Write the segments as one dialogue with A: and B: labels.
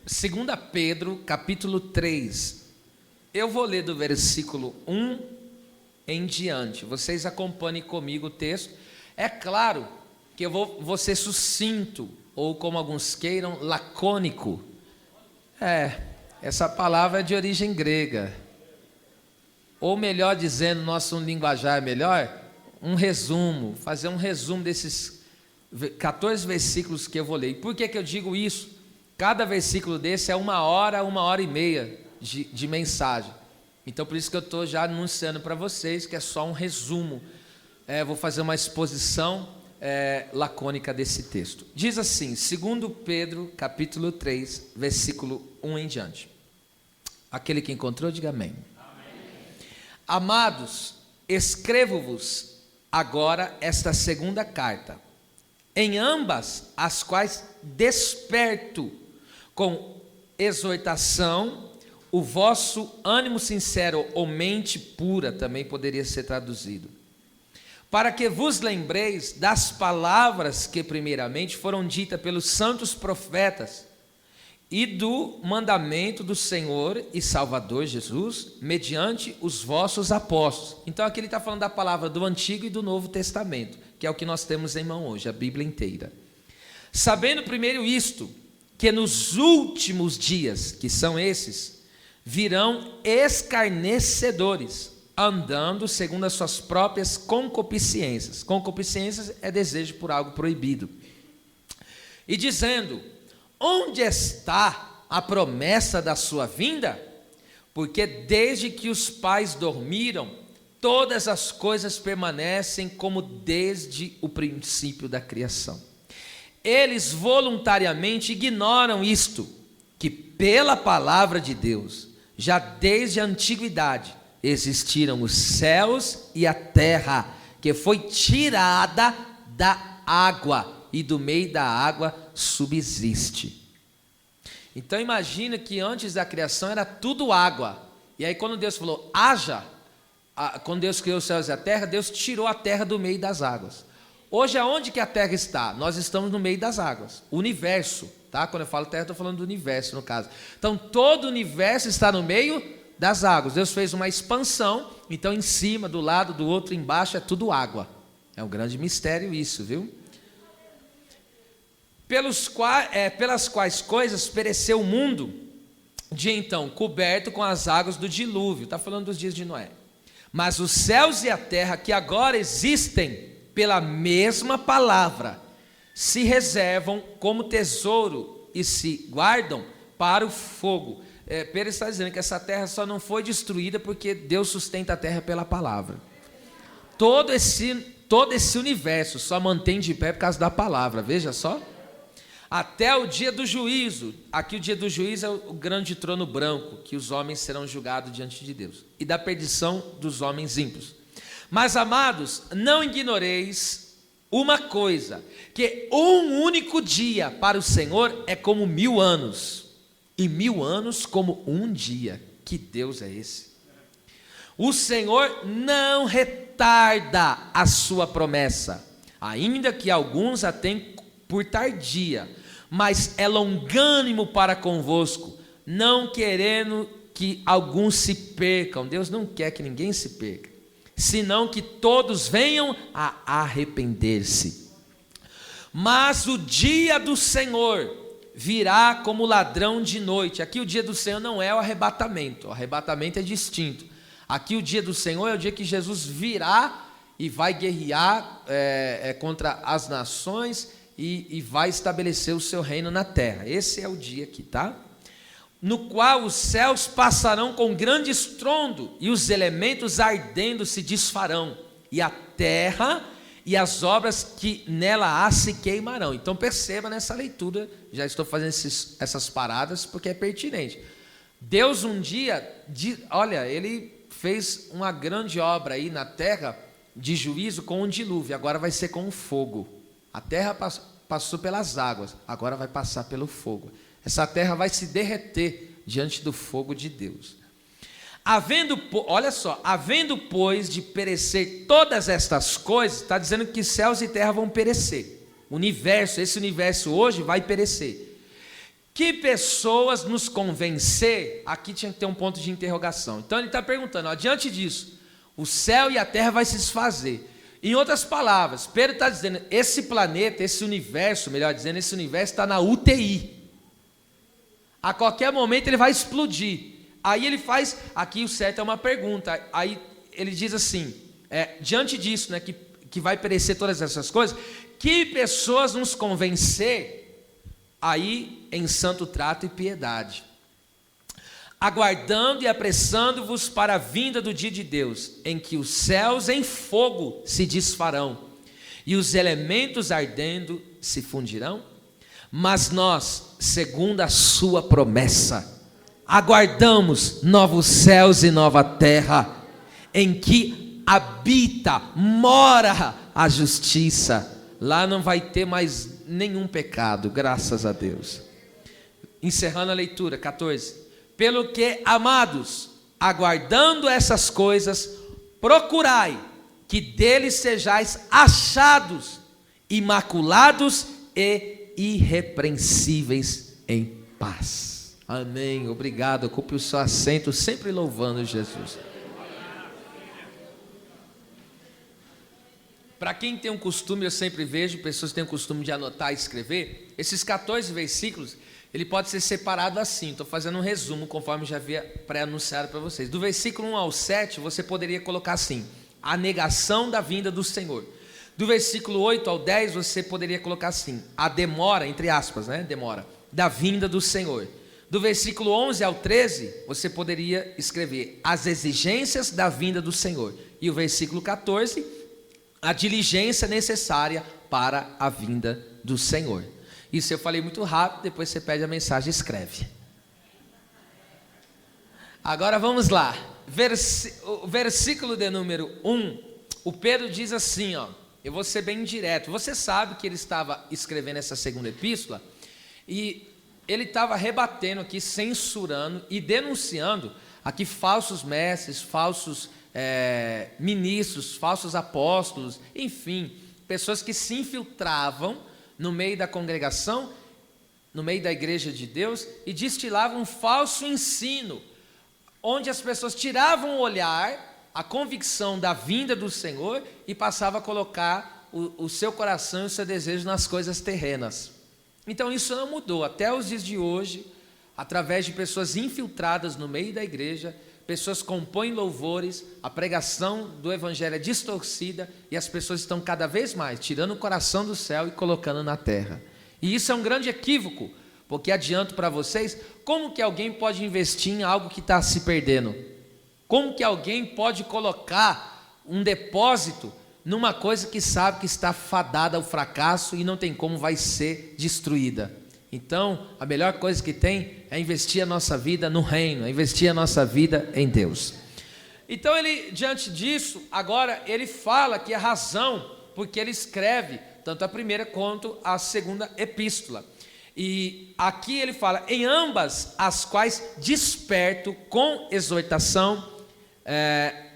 A: Segunda Pedro, capítulo 3. Eu vou ler do versículo 1 em diante. Vocês acompanhem comigo o texto. É claro que eu vou ser sucinto, ou como alguns queiram, lacônico. Essa palavra é de origem grega. Ou melhor dizendo, nosso linguajar melhor, fazer um resumo desses 14 versículos que eu vou ler. E por que eu digo isso? Cada versículo desse é 1h30 de mensagem. Então por isso que eu estou já anunciando para vocês que é só um resumo. Vou fazer uma exposição lacônica desse texto. Diz assim, 2 Pedro capítulo 3, versículo 1 em diante. Aquele que encontrou, diga amém. Amados, escrevo-vos agora esta segunda carta, em ambas as quais desperto com exortação o vosso ânimo sincero, ou mente pura, também poderia ser traduzido, para que vos lembreis das palavras que primeiramente foram ditas pelos santos profetas, e do mandamento do Senhor e Salvador Jesus, mediante os vossos apóstolos. Então aqui ele está falando da palavra do Antigo e do Novo Testamento, que é o que nós temos em mão hoje, a Bíblia inteira. Sabendo primeiro isto, que nos últimos dias, que são esses, virão escarnecedores, andando segundo as suas próprias concupiscências. Concupiscências é desejo por algo proibido. E dizendo: onde está a promessa da sua vinda? Porque desde que os pais dormiram, todas as coisas permanecem como desde o princípio da criação. Eles voluntariamente ignoram isto, que pela palavra de Deus, já desde a antiguidade, existiram os céus e a terra, que foi tirada da água, e do meio da água subsiste. Então imagina que antes da criação era tudo água, e aí quando Deus falou haja, quando Deus criou os céus e a terra, Deus tirou a terra do meio das águas. Hoje aonde que a terra está? Nós estamos no meio das águas, o universo, tá? Quando eu falo terra, estou falando do universo no caso. Então todo o universo está no meio das águas. Deus fez uma expansão, então em cima, do lado, do outro, embaixo é tudo água. É um grande mistério isso, viu? Pelas quais coisas pereceu o mundo, de então coberto com as águas do dilúvio. Está falando dos dias de Noé. Mas os céus e a terra, que agora existem pela mesma palavra, se reservam como tesouro e se guardam para o fogo. Pedro está dizendo que essa terra só não foi destruída porque Deus sustenta a terra pela palavra. Todo esse universo só mantém de pé por causa da palavra, veja só. Até o dia do juízo. Aqui o dia do juízo é o grande trono branco, que os homens serão julgados diante de Deus, e da perdição dos homens ímpios. Mas amados, não ignoreis uma coisa, que um único dia para o Senhor é como 1000 anos, e 1000 anos como um dia. Que Deus é esse? O Senhor não retarda a sua promessa, ainda que alguns a tenham por tardia, mas é longânimo para convosco, não querendo que alguns se percam. Deus não quer que ninguém se perca, senão que todos venham a arrepender-se. Mas o dia do Senhor virá como ladrão de noite. Aqui o dia do Senhor não é o arrebatamento é distinto. Aqui o dia do Senhor é o dia que Jesus virá e vai guerrear contra as nações, e vai estabelecer o seu reino na terra. Esse é o dia aqui, tá? No qual os céus passarão com grande estrondo, e os elementos ardendo se desfarão, e a terra e as obras que nela há se queimarão. Então perceba nessa leitura, já estou fazendo essas paradas porque é pertinente. Deus um dia, ele fez uma grande obra aí na terra de juízo com um dilúvio, agora vai ser com um fogo. A terra passou pelas águas, agora vai passar pelo fogo. Essa terra vai se derreter diante do fogo de Deus. Havendo, pois, de perecer todas estas coisas, está dizendo que céus e terra vão perecer. Esse universo hoje vai perecer. Que pessoas nos convencer? Aqui tinha que ter um ponto de interrogação. Então ele está perguntando, ó, diante disso, o céu e a terra vai se desfazer. Em outras palavras, Pedro está dizendo, esse planeta, esse universo, melhor dizendo, esse universo está na UTI. A qualquer momento ele vai explodir. Aí ele faz, aqui o certo é uma pergunta, aí ele diz assim, diante disso, né, que vai perecer todas essas coisas, que pessoas nos convencer, aí em santo trato e piedade, aguardando e apressando-vos para a vinda do dia de Deus, em que os céus em fogo se desfarão, e os elementos ardendo se fundirão, mas nós, segundo a sua promessa, aguardamos novos céus e nova terra, em que habita, mora a justiça. Lá não vai ter mais nenhum pecado, graças a Deus. Encerrando a leitura, 14. Pelo que, amados, aguardando essas coisas, procurai que deles sejais achados, imaculados e irrepreensíveis em paz. Amém. Obrigado. Ocupe o seu assento, sempre louvando Jesus. Para quem tem um costume, eu sempre vejo, pessoas que têm o costume de anotar e escrever, esses 14 versículos, ele pode ser separado assim, estou fazendo um resumo, conforme já havia pré-anunciado para vocês. Do versículo 1 ao 7, você poderia colocar assim, a negação da vinda do Senhor. Do versículo 8 ao 10, você poderia colocar assim, a demora, entre aspas, né, demora, da vinda do Senhor. Do versículo 11 ao 13, você poderia escrever as exigências da vinda do Senhor. E o versículo 14, a diligência necessária para a vinda do Senhor. Isso eu falei muito rápido, depois você pede a mensagem e escreve. Agora vamos lá. O versículo de número 1, o Pedro diz assim, ó, eu vou ser bem direto. Você sabe que ele estava escrevendo essa segunda epístola e ele estava rebatendo aqui, censurando e denunciando aqui falsos mestres, falsos ministros, falsos apóstolos, enfim, pessoas que se infiltravam no meio da congregação, no meio da igreja de Deus e destilavam um falso ensino, onde as pessoas tiravam o olhar, a convicção da vinda do Senhor e passavam a colocar o seu coração e o seu desejo nas coisas terrenas. Então isso não mudou, até os dias de hoje, através de pessoas infiltradas no meio da igreja, pessoas compõem louvores, a pregação do evangelho é distorcida e as pessoas estão cada vez mais tirando o coração do céu e colocando na terra. E isso é um grande equívoco, porque adianto para vocês, como que alguém pode investir em algo que está se perdendo? Como que alguém pode colocar um depósito numa coisa que sabe que está fadada ao fracasso e não tem como vai ser destruída? Então, a melhor coisa que tem é investir a nossa vida no reino, é investir a nossa vida em Deus. Então, ele, diante disso, agora ele fala que a razão porque ele escreve tanto a primeira quanto a segunda epístola. E aqui ele fala, em ambas as quais desperto com exortação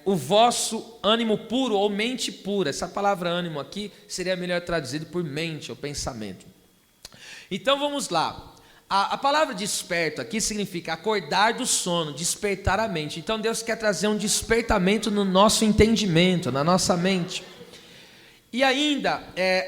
A: o vosso ânimo puro ou mente pura. Essa palavra ânimo aqui seria melhor traduzido por mente ou pensamento. Então vamos lá, a palavra desperto aqui significa acordar do sono, despertar a mente. Então Deus quer trazer um despertamento no nosso entendimento, na nossa mente. E ainda,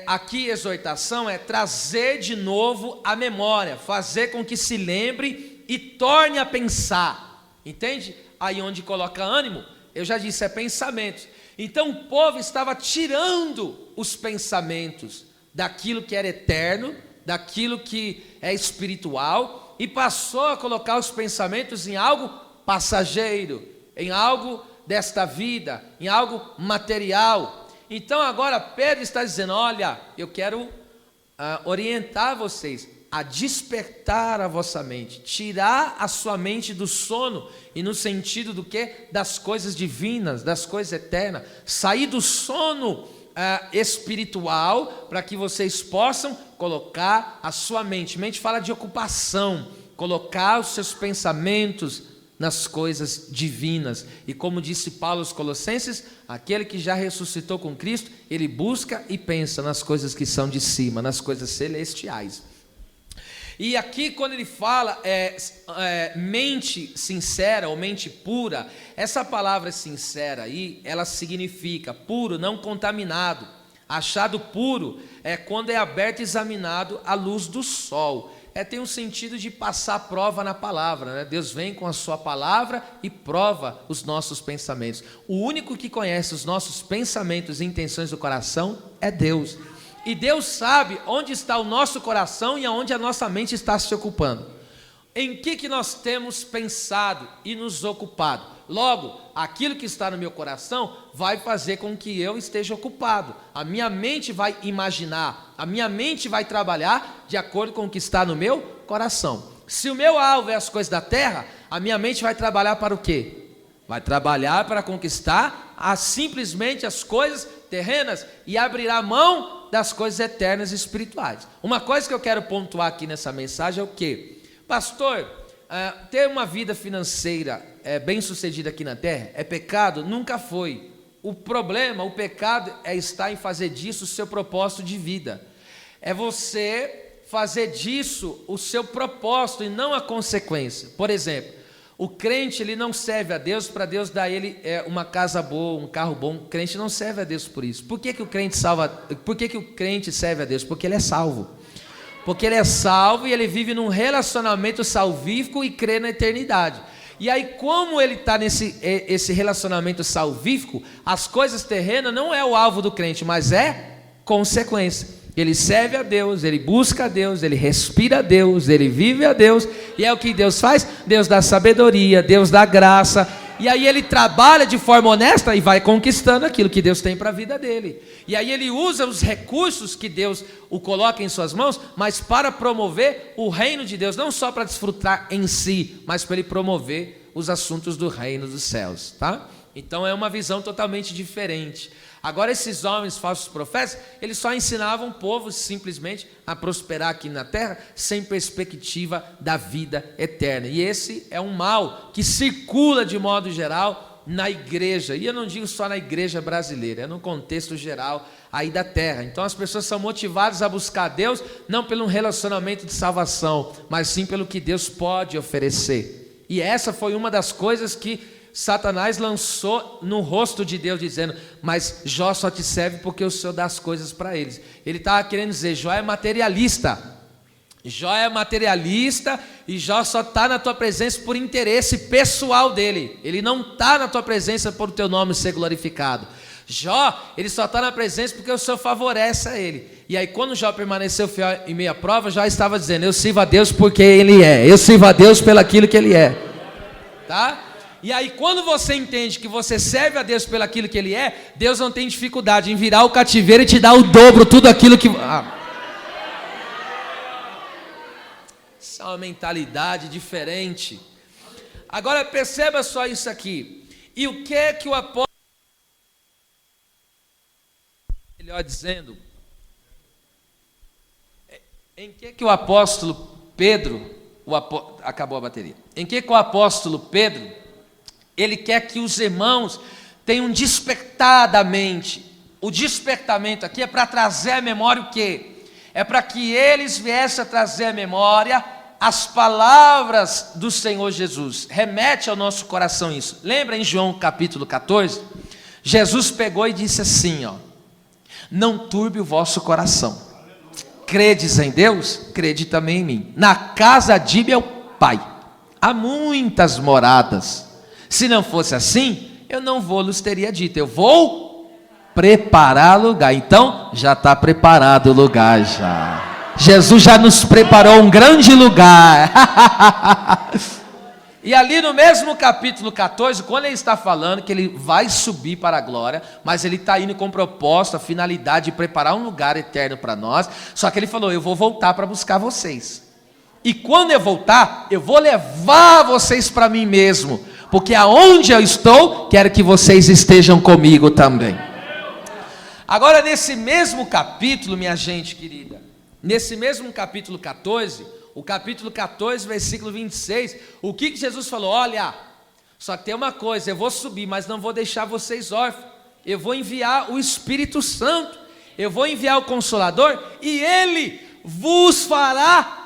A: aqui exortação é trazer de novo a memória, fazer com que se lembre e torne a pensar, entende? Aí onde coloca ânimo, eu já disse, é pensamentos. Então o povo estava tirando os pensamentos daquilo que era eterno, daquilo que é espiritual, e passou a colocar os pensamentos em algo passageiro, em algo desta vida, em algo material. Então agora Pedro está dizendo, olha, eu quero orientar vocês a despertar a vossa mente, tirar a sua mente do sono, e no sentido do quê? Das coisas divinas, das coisas eternas, sair do sono espiritual, para que vocês possam colocar a sua mente. Mente fala de ocupação, colocar os seus pensamentos nas coisas divinas. E como disse Paulo aos Colossenses, aquele que já ressuscitou com Cristo, ele busca e pensa nas coisas que são de cima, nas coisas celestiais. E aqui quando ele fala mente sincera ou mente pura, essa palavra sincera aí, ela significa puro, não contaminado. Achado puro é quando é aberto e examinado à luz do sol. Tem um sentido de passar prova na palavra, né? Deus vem com a sua palavra e prova os nossos pensamentos. O único que conhece os nossos pensamentos e intenções do coração é Deus. E Deus sabe onde está o nosso coração e aonde a nossa mente está se ocupando. Em que nós temos pensado e nos ocupado? Logo, aquilo que está no meu coração vai fazer com que eu esteja ocupado. A minha mente vai imaginar, a minha mente vai trabalhar de acordo com o que está no meu coração. Se o meu alvo é as coisas da terra, a minha mente vai trabalhar para o quê? Vai trabalhar para conquistar simplesmente as coisas terrenas e abrirá mão das coisas eternas e espirituais. Uma coisa que eu quero pontuar aqui nessa mensagem é o quê? Pastor, ter uma vida financeira bem sucedida aqui na terra é pecado? Nunca foi. O problema, o pecado está em fazer disso o seu propósito de vida. É você fazer disso o seu propósito e não a consequência. Por exemplo, o crente ele não serve a Deus para Deus dar ele uma casa boa, um carro bom. O crente não serve a Deus por isso. Por que o crente serve a Deus? Porque ele é salvo. Porque ele é salvo e ele vive num relacionamento salvífico e crê na eternidade. E aí, como ele está esse relacionamento salvífico, as coisas terrenas não é o alvo do crente, mas é consequência. Ele serve a Deus, ele busca a Deus, ele respira a Deus, ele vive a Deus. E é o que Deus faz? Deus dá sabedoria, Deus dá graça. E aí ele trabalha de forma honesta e vai conquistando aquilo que Deus tem para a vida dele. E aí ele usa os recursos que Deus o coloca em suas mãos, mas para promover o reino de Deus, não só para desfrutar em si, mas para ele promover os assuntos do reino dos céus, tá? Então é uma visão totalmente diferente. Agora esses homens falsos profetas, eles só ensinavam o povo simplesmente a prosperar aqui na terra, sem perspectiva da vida eterna. E esse é um mal que circula de modo geral na igreja, e eu não digo só na igreja brasileira, é no contexto geral aí da terra. Então as pessoas são motivadas a buscar Deus, não pelo relacionamento de salvação, mas sim pelo que Deus pode oferecer. E essa foi uma das coisas que Satanás lançou no rosto de Deus, dizendo: mas Jó só te serve porque o Senhor dá as coisas para eles. Ele estava querendo dizer: Jó é materialista. Jó é materialista e Jó só está na tua presença por interesse pessoal dele. Ele não está na tua presença por o teu nome ser glorificado. Jó, ele só está na presença porque o Senhor favorece a ele. E aí quando Jó permaneceu fiel em meio à prova, Jó estava dizendo: eu sirvo a Deus porque Ele é, eu sirvo a Deus pelo aquilo que Ele é, tá? E aí quando você entende que você serve a Deus pelo aquilo que Ele é, Deus não tem dificuldade em virar o cativeiro e te dar o dobro, tudo aquilo que... Isso é uma mentalidade diferente. Agora perceba só isso aqui. E o que é que o apóstolo... Melhor dizendo... Em que o apóstolo Pedro... Acabou a bateria. Em que o apóstolo Pedro... Ele quer que os irmãos tenham despertar da mente. O despertamento aqui é para trazer à memória o quê? É para que eles viessem a trazer à memória as palavras do Senhor Jesus. Remete ao nosso coração isso. Lembra em João capítulo 14? Jesus pegou e disse assim, ó: não turbe o vosso coração. Credes em Deus? Crede também em mim. Na casa de meu Pai há muitas moradas. Se não fosse assim, eu não vos teria dito. Eu vou preparar lugar. Então, já está preparado o lugar já. Jesus já nos preparou um grande lugar. E ali no mesmo capítulo 14, quando ele está falando que ele vai subir para a glória, mas ele está indo com propósito, a finalidade de preparar um lugar eterno para nós. Só que ele falou: eu vou voltar para buscar vocês. E quando eu voltar, eu vou levar vocês para mim mesmo. Porque aonde eu estou, quero que vocês estejam comigo também. Agora nesse mesmo capítulo, minha gente querida, nesse mesmo capítulo 14, o capítulo 14, versículo 26, o que Jesus falou? Olha, só que tem uma coisa, eu vou subir, mas não vou deixar vocês órfãos. Eu vou enviar o Espírito Santo, eu vou enviar o Consolador, e Ele vos fará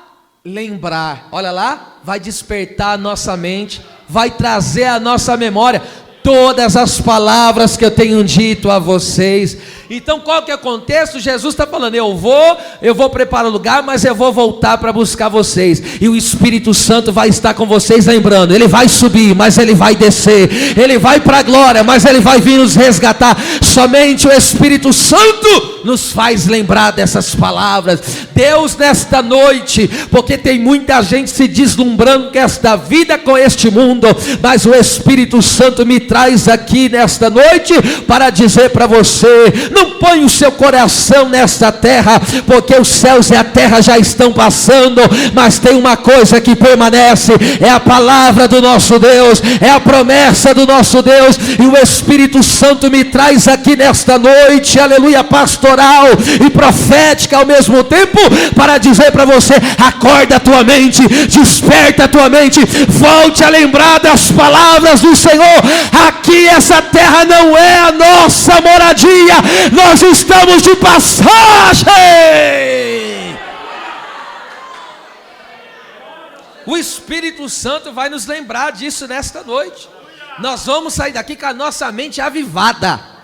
A: lembrar. Olha lá, vai despertar a nossa mente, vai trazer à nossa memória todas as palavras que eu tenho dito a vocês. Então qual que é o contexto? Jesus está falando, eu vou preparar o lugar, mas eu vou voltar para buscar vocês, e o Espírito Santo vai estar com vocês, lembrando, ele vai subir, mas ele vai descer, ele vai para a glória, mas ele vai vir nos resgatar. Somente o Espírito Santo nos faz lembrar dessas palavras. Deus, nesta noite, porque tem muita gente se deslumbrando com esta vida, com este mundo, mas o Espírito Santo me traz aqui nesta noite para dizer para você: não põe o seu coração nesta terra, porque os céus e a terra já estão passando, mas tem uma coisa que permanece, é a palavra do nosso Deus, é a promessa do nosso Deus, e o Espírito Santo me traz aqui nesta noite, aleluia, pastoral e profética ao mesmo tempo, para dizer para você: acorda a tua mente, desperta a tua mente, volte a lembrar das palavras do Senhor. Aqui essa terra não é a nossa moradia, nós estamos de passagem. O Espírito Santo vai nos lembrar disso nesta noite. Nós vamos sair daqui com a nossa mente avivada.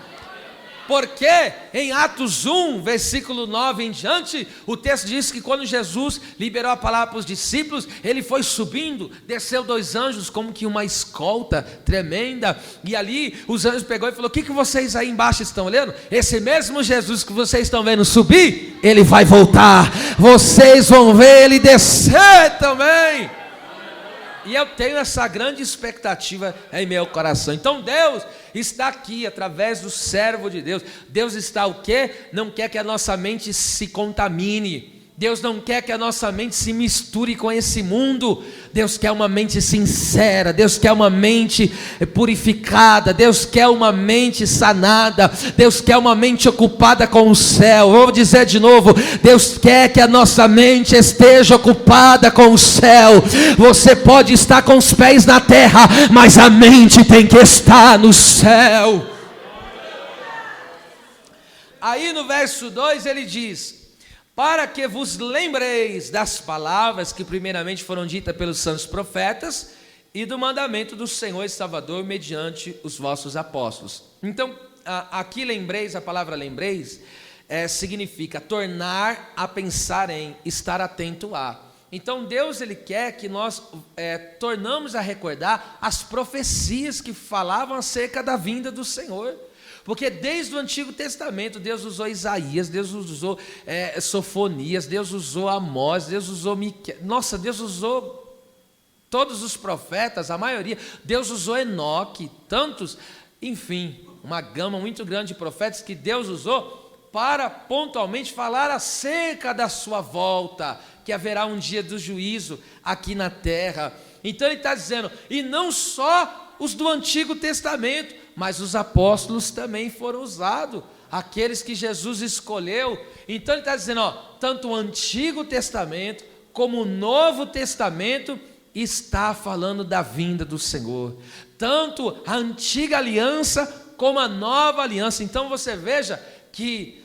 A: Porque em Atos 1, versículo 9 em diante, o texto diz que quando Jesus liberou a palavra para os discípulos, ele foi subindo, desceu 2 anjos como que uma escolta tremenda, e ali os anjos pegou e falou: o que vocês aí embaixo estão olhando? Esse mesmo Jesus que vocês estão vendo subir, ele vai voltar, vocês vão ver ele descer também. E eu tenho essa grande expectativa em meu coração. Então Deus está aqui através do servo de Deus. Deus está o quê? Não quer que a nossa mente se contamine. Deus não quer que a nossa mente se misture com esse mundo. Deus quer uma mente sincera, Deus quer uma mente purificada, Deus quer uma mente sanada, Deus quer uma mente ocupada com o céu. Vou dizer de novo: Deus quer que a nossa mente esteja ocupada com o céu. Você pode estar com os pés na terra, mas a mente tem que estar no céu. Aí no verso 2 ele diz: para que vos lembreis das palavras que primeiramente foram ditas pelos santos profetas, e do mandamento do Senhor e Salvador mediante os vossos apóstolos. Então, aqui lembreis, a palavra lembreis, significa tornar a pensar em, estar atento a. Então Deus, ele quer que nós tornamos a recordar as profecias que falavam acerca da vinda do Senhor. Porque desde o Antigo Testamento Deus usou Isaías, Deus usou Sofonias, Deus usou Amós, Deus usou Miqueias. Nossa, Deus usou todos os profetas, a maioria. Deus usou Enoque, tantos, enfim, uma gama muito grande de profetas que Deus usou para pontualmente falar acerca da sua volta, que haverá um dia do juízo aqui na terra. Então ele está dizendo, e não só os do Antigo Testamento, mas os apóstolos também foram usados, aqueles que Jesus escolheu. Então ele está dizendo, tanto o Antigo Testamento como o Novo Testamento está falando da vinda do Senhor, tanto a antiga aliança como a nova aliança. Então você veja que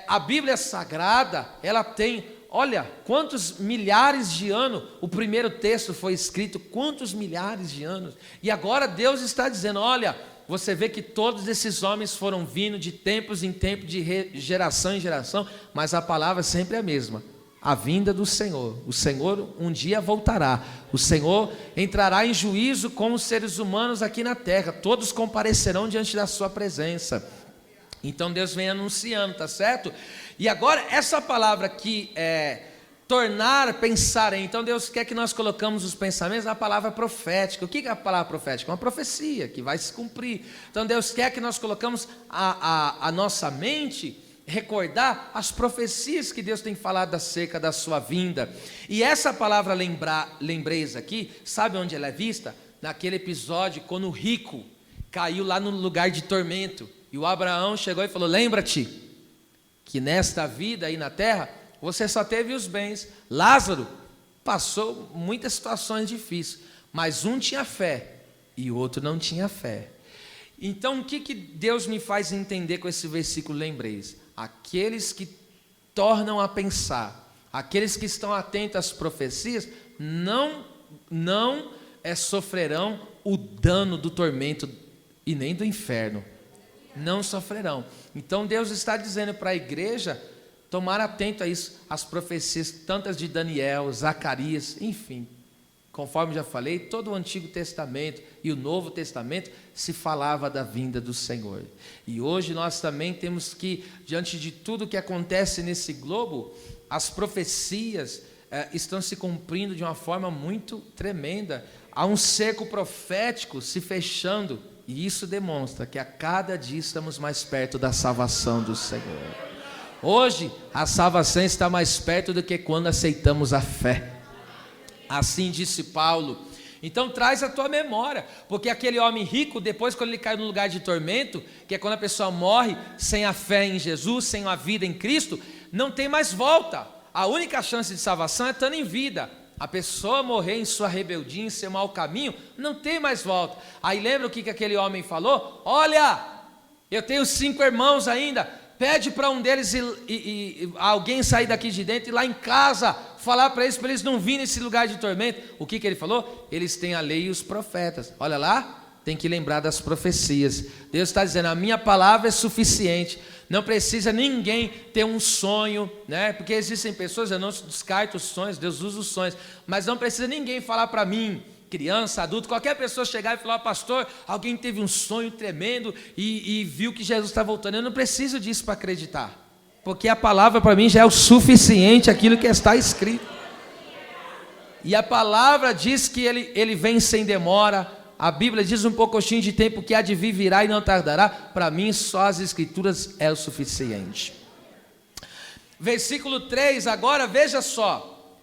A: a Bíblia Sagrada, ela tem, olha, quantos milhares de anos o primeiro texto foi escrito, quantos milhares de anos, e agora Deus está dizendo, olha, você vê que todos esses homens foram vindo de tempos em tempos, de geração em geração, mas a palavra sempre é a mesma, a vinda do Senhor. O Senhor um dia voltará, o Senhor entrará em juízo com os seres humanos aqui na terra, todos comparecerão diante da sua presença. Então Deus vem anunciando, tá certo? E agora essa palavra aqui tornar, pensar em, então Deus quer que nós colocamos os pensamentos na palavra profética. O que é a palavra profética? Uma profecia que vai se cumprir. Então Deus quer que nós colocamos a nossa mente, recordar as profecias que Deus tem falado acerca da sua vinda. E essa palavra lembreis aqui, sabe onde ela é vista? Naquele episódio quando o rico caiu lá no lugar de tormento, e o Abraão chegou e falou, lembra-te que nesta vida aí na terra você só teve os bens. Lázaro passou muitas situações difíceis, mas um tinha fé e o outro não tinha fé. Então o que Deus me faz entender com esse versículo lembreis? Aqueles que tornam a pensar, aqueles que estão atentos às profecias, não sofrerão o dano do tormento e nem do inferno. Não sofrerão. Então Deus está dizendo para a igreja tomar atento a isso, as profecias, tantas de Daniel, Zacarias, enfim. Conforme já falei, todo o Antigo Testamento e o Novo Testamento se falava da vinda do Senhor. E hoje nós também temos que, diante de tudo que acontece nesse globo, as profecias estão se cumprindo de uma forma muito tremenda. Há um cerco profético se fechando, e isso demonstra que a cada dia estamos mais perto da salvação do Senhor. Hoje, a salvação está mais perto do que quando aceitamos a fé. Assim disse Paulo. Então traz a tua memória, porque aquele homem rico, depois quando ele cai no lugar de tormento, que é quando a pessoa morre sem a fé em Jesus, sem a vida em Cristo, não tem mais volta. A única chance de salvação é estando em vida. A pessoa morrer em sua rebeldia, em seu mau caminho, não tem mais volta. Aí lembra o que aquele homem falou? Olha, eu tenho 5 irmãos ainda, pede para um deles e alguém sair daqui de dentro e lá em casa falar para eles não virem nesse lugar de tormento. O que ele falou? Eles têm a lei e os profetas. Olha lá, tem que lembrar das profecias. Deus está dizendo, a minha palavra é suficiente. Não precisa ninguém ter um sonho, né? Porque existem pessoas, eu não descarto os sonhos, Deus usa os sonhos, mas não precisa ninguém falar para mim, criança, adulto, qualquer pessoa chegar e falar, pastor, alguém teve um sonho tremendo e viu que Jesus está voltando. Eu não preciso disso para acreditar, porque a palavra para mim já é o suficiente, aquilo que está escrito. E a palavra diz que ele vem sem demora. A Bíblia diz um pouquinho de tempo que há de vir, virá e não tardará. Para mim só as escrituras é o suficiente. Versículo 3, agora veja só,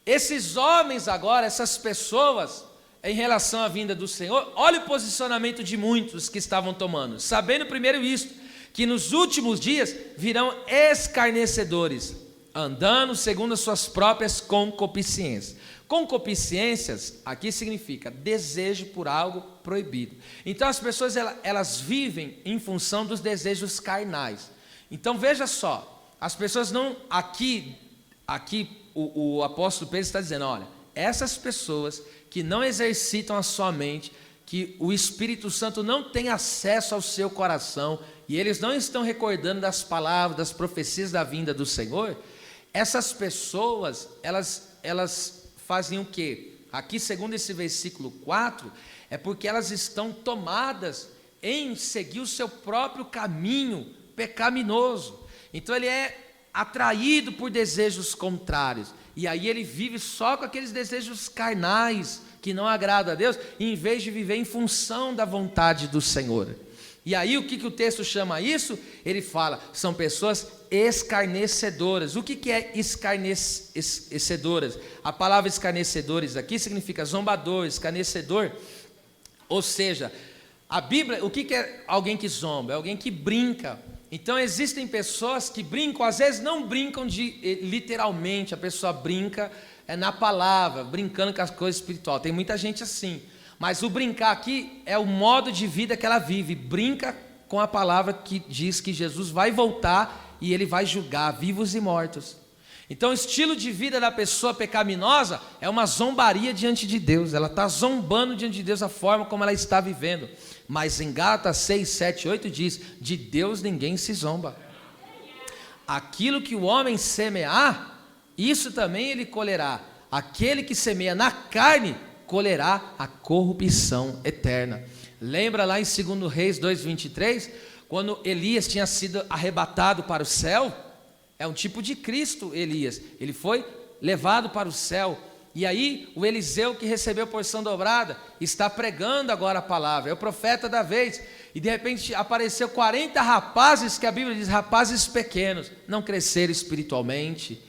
A: esses homens agora, essas pessoas, em relação à vinda do Senhor, olha o posicionamento de muitos que estavam tomando, sabendo primeiro isto, que nos últimos dias virão escarnecedores, andando segundo as suas próprias concupiscências. Concupiscências aqui significa desejo por algo proibido. Então as pessoas elas vivem em função dos desejos carnais. Então veja só, as pessoas não, aqui o apóstolo Pedro está dizendo, olha, essas pessoas que não exercitam a sua mente, que o Espírito Santo não tem acesso ao seu coração, e eles não estão recordando das palavras, das profecias da vinda do Senhor, essas pessoas, elas fazem o quê? Aqui, segundo esse versículo 4, é porque elas estão tomadas em seguir o seu próprio caminho pecaminoso. Então ele é atraído por desejos contrários, e aí ele vive só com aqueles desejos carnais, que não agradam a Deus, em vez de viver em função da vontade do Senhor. E aí o que o texto chama isso? Ele fala, são pessoas escarnecedoras. O que é escarnecedoras? A palavra escarnecedores aqui significa zombador, escarnecedor. Ou seja, a Bíblia, o que é alguém que zomba? É alguém que brinca. Então existem pessoas que brincam, às vezes não brincam literalmente, a pessoa brinca na palavra, brincando com as coisas espirituais. Tem muita gente assim. Mas o brincar aqui é o modo de vida que ela vive, brinca com a palavra que diz que Jesus vai voltar e ele vai julgar vivos e mortos. Então o estilo de vida da pessoa pecaminosa é uma zombaria diante de Deus, ela está zombando diante de Deus a forma como ela está vivendo. Mas em Gálatas 6, 7, 8 diz, de Deus ninguém se zomba. Aquilo que o homem semear, isso também ele colherá. Aquele que semeia na carne, colherá a corrupção eterna. Lembra lá em 2 Reis 2:23, quando Elias tinha sido arrebatado para o céu? É um tipo de Cristo, Elias. Ele foi levado para o céu. E aí o Eliseu, que recebeu porção dobrada, está pregando agora a palavra, é o profeta da vez. E de repente apareceu 40 rapazes, que a Bíblia diz, rapazes pequenos, não cresceram espiritualmente.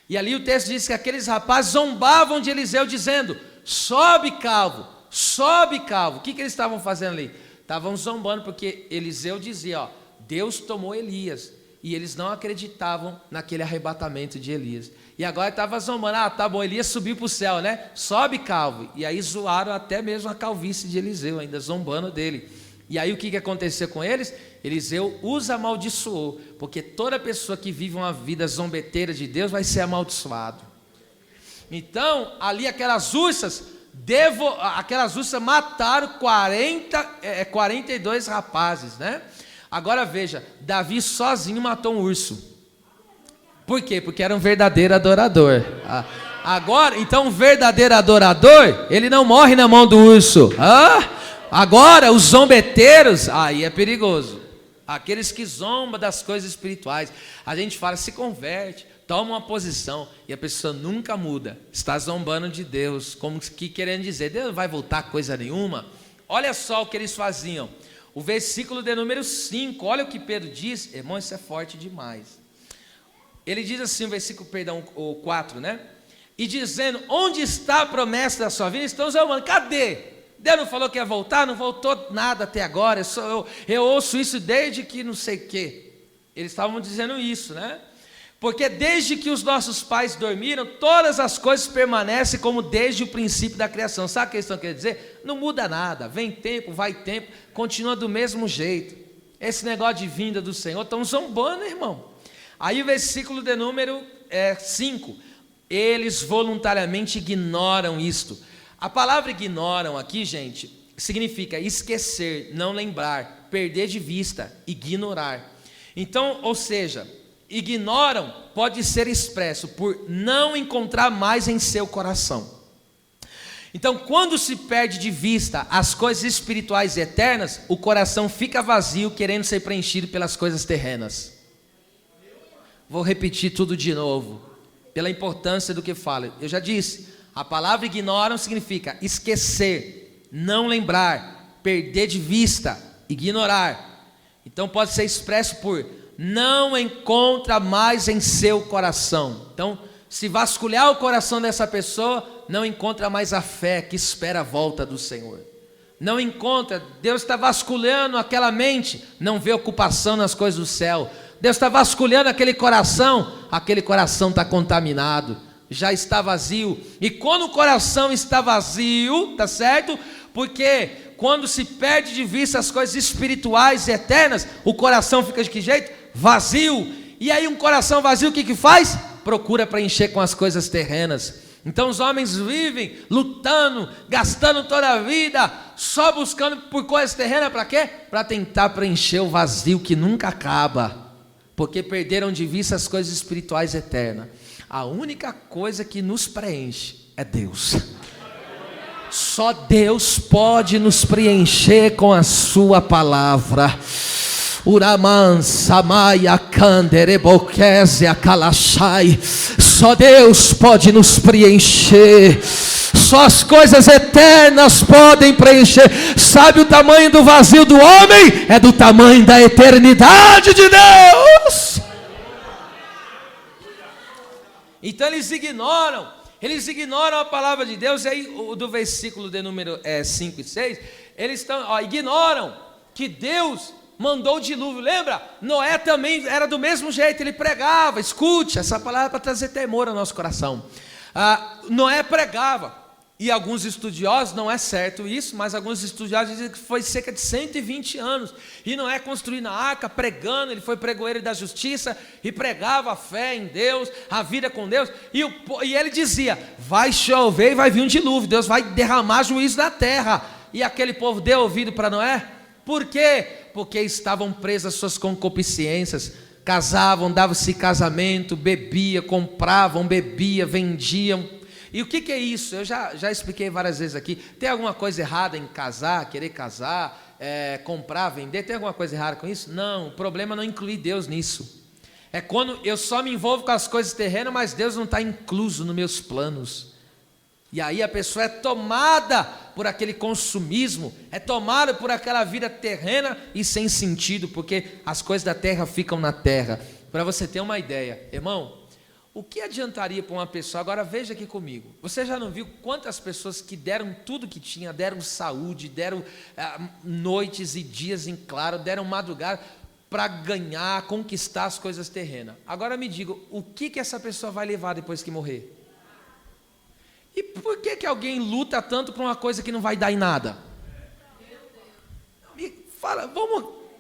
A: E ali o texto diz que aqueles rapazes zombavam de Eliseu, dizendo, sobe calvo, sobe calvo. O que eles estavam fazendo ali? Estavam zombando, porque Eliseu dizia, ó, Deus tomou Elias, e eles não acreditavam naquele arrebatamento de Elias. E agora estava zombando, tá bom, Elias subiu para o céu, né? Sobe calvo. E aí zoaram até mesmo a calvície de Eliseu, ainda zombando dele. E aí o que aconteceu com eles? Eliseu os amaldiçoou, porque toda pessoa que vive uma vida zombeteira de Deus vai ser amaldiçoado. Então, ali aquelas ursas mataram 42 rapazes, né? Agora veja, Davi sozinho matou um urso. Por quê? Porque era um verdadeiro adorador. Agora, então, um verdadeiro adorador, ele não morre na mão do urso. Agora, os zombeteiros, aí é perigoso. Aqueles que zombam das coisas espirituais. A gente fala, se converte, toma uma posição, e a pessoa nunca muda. Está zombando de Deus, como que querendo dizer, Deus não vai voltar coisa nenhuma. Olha só o que eles faziam. O versículo de número 5, olha o que Pedro diz. Irmão, isso é forte demais. Ele diz assim, o 4, né? E dizendo, onde está a promessa da sua vida? Estão zombando, cadê? Deus não falou que ia voltar? Não voltou nada até agora. Eu ouço isso desde que não sei o quê. Eles estavam dizendo isso, né? Porque desde que os nossos pais dormiram, todas as coisas permanecem como desde o princípio da criação. Sabe o que eles estão querendo dizer? Não muda nada, vem tempo, vai tempo, continua do mesmo jeito. Esse negócio de vinda do Senhor, estão zombando, irmão. Aí o versículo de número 5, eles voluntariamente ignoram isto. A palavra ignoram aqui, gente, significa esquecer, não lembrar, perder de vista, ignorar. Então, ou seja, ignoram pode ser expresso por não encontrar mais em seu coração. Então, quando se perde de vista as coisas espirituais e eternas, o coração fica vazio, querendo ser preenchido pelas coisas terrenas. Vou repetir tudo de novo, pela importância do que falo. Eu já disse, a palavra ignoram significa esquecer, não lembrar, perder de vista, ignorar. Então, pode ser expresso por não encontra mais em seu coração. Então, se vasculhar o coração dessa pessoa, não encontra mais a fé que espera a volta do Senhor. Não encontra, Deus está vasculhando aquela mente, não vê ocupação nas coisas do céu. Deus está vasculhando aquele coração está contaminado, já está vazio. E quando o coração está vazio, tá certo? Porque quando se perde de vista as coisas espirituais e eternas, o coração fica de que jeito? Vazio. E aí um coração vazio o que faz? Procura preencher com as coisas terrenas. Então os homens vivem lutando, gastando toda a vida, só buscando por coisas terrenas, para quê? Para tentar preencher o vazio que nunca acaba, porque perderam de vista as coisas espirituais eternas. A única coisa que nos preenche é Deus. Só Deus pode nos preencher com a sua palavra. Uraman Samaya Kanderebokesia Kalashai. Só Deus pode nos preencher. Só as coisas eternas podem preencher. Sabe o tamanho do vazio do homem? É do tamanho da eternidade de Deus. Então eles ignoram a palavra de Deus. E aí do versículo de número 5 e 6, eles ignoram que Deus mandou o dilúvio. Lembra? Noé também era do mesmo jeito, ele pregava. Escute, essa palavra é para trazer temor ao nosso coração. Noé pregava, e alguns estudiosos, não é certo isso, mas alguns estudiosos dizem que foi cerca de 120 anos, e Noé construindo a arca, pregando. Ele foi pregoeiro da justiça, e pregava a fé em Deus, a vida com Deus, e ele dizia, vai chover e vai vir um dilúvio, Deus vai derramar juízo na terra. E aquele povo deu ouvido para Noé. Por quê? Porque estavam presas suas concupiscências, casavam, davam-se casamento, bebiam, compravam, bebiam, vendiam. E o que é isso? Eu já expliquei várias vezes aqui. Tem alguma coisa errada em casar, querer casar, comprar, vender? Tem alguma coisa errada com isso? Não, o problema é não incluir Deus nisso. É quando eu só me envolvo com as coisas terrenas, mas Deus não está incluso nos meus planos. E aí a pessoa é tomada por aquele consumismo, é tomada por aquela vida terrena e sem sentido, porque as coisas da terra ficam na terra. Para você ter uma ideia, irmão, o que adiantaria para uma pessoa, agora veja aqui comigo, você já não viu quantas pessoas que deram tudo que tinha, deram saúde, deram noites e dias em claro, deram madrugada para ganhar, conquistar as coisas terrenas. Agora me diga, o que essa pessoa vai levar depois que morrer? E por que alguém luta tanto por uma coisa que não vai dar em nada? Me fala,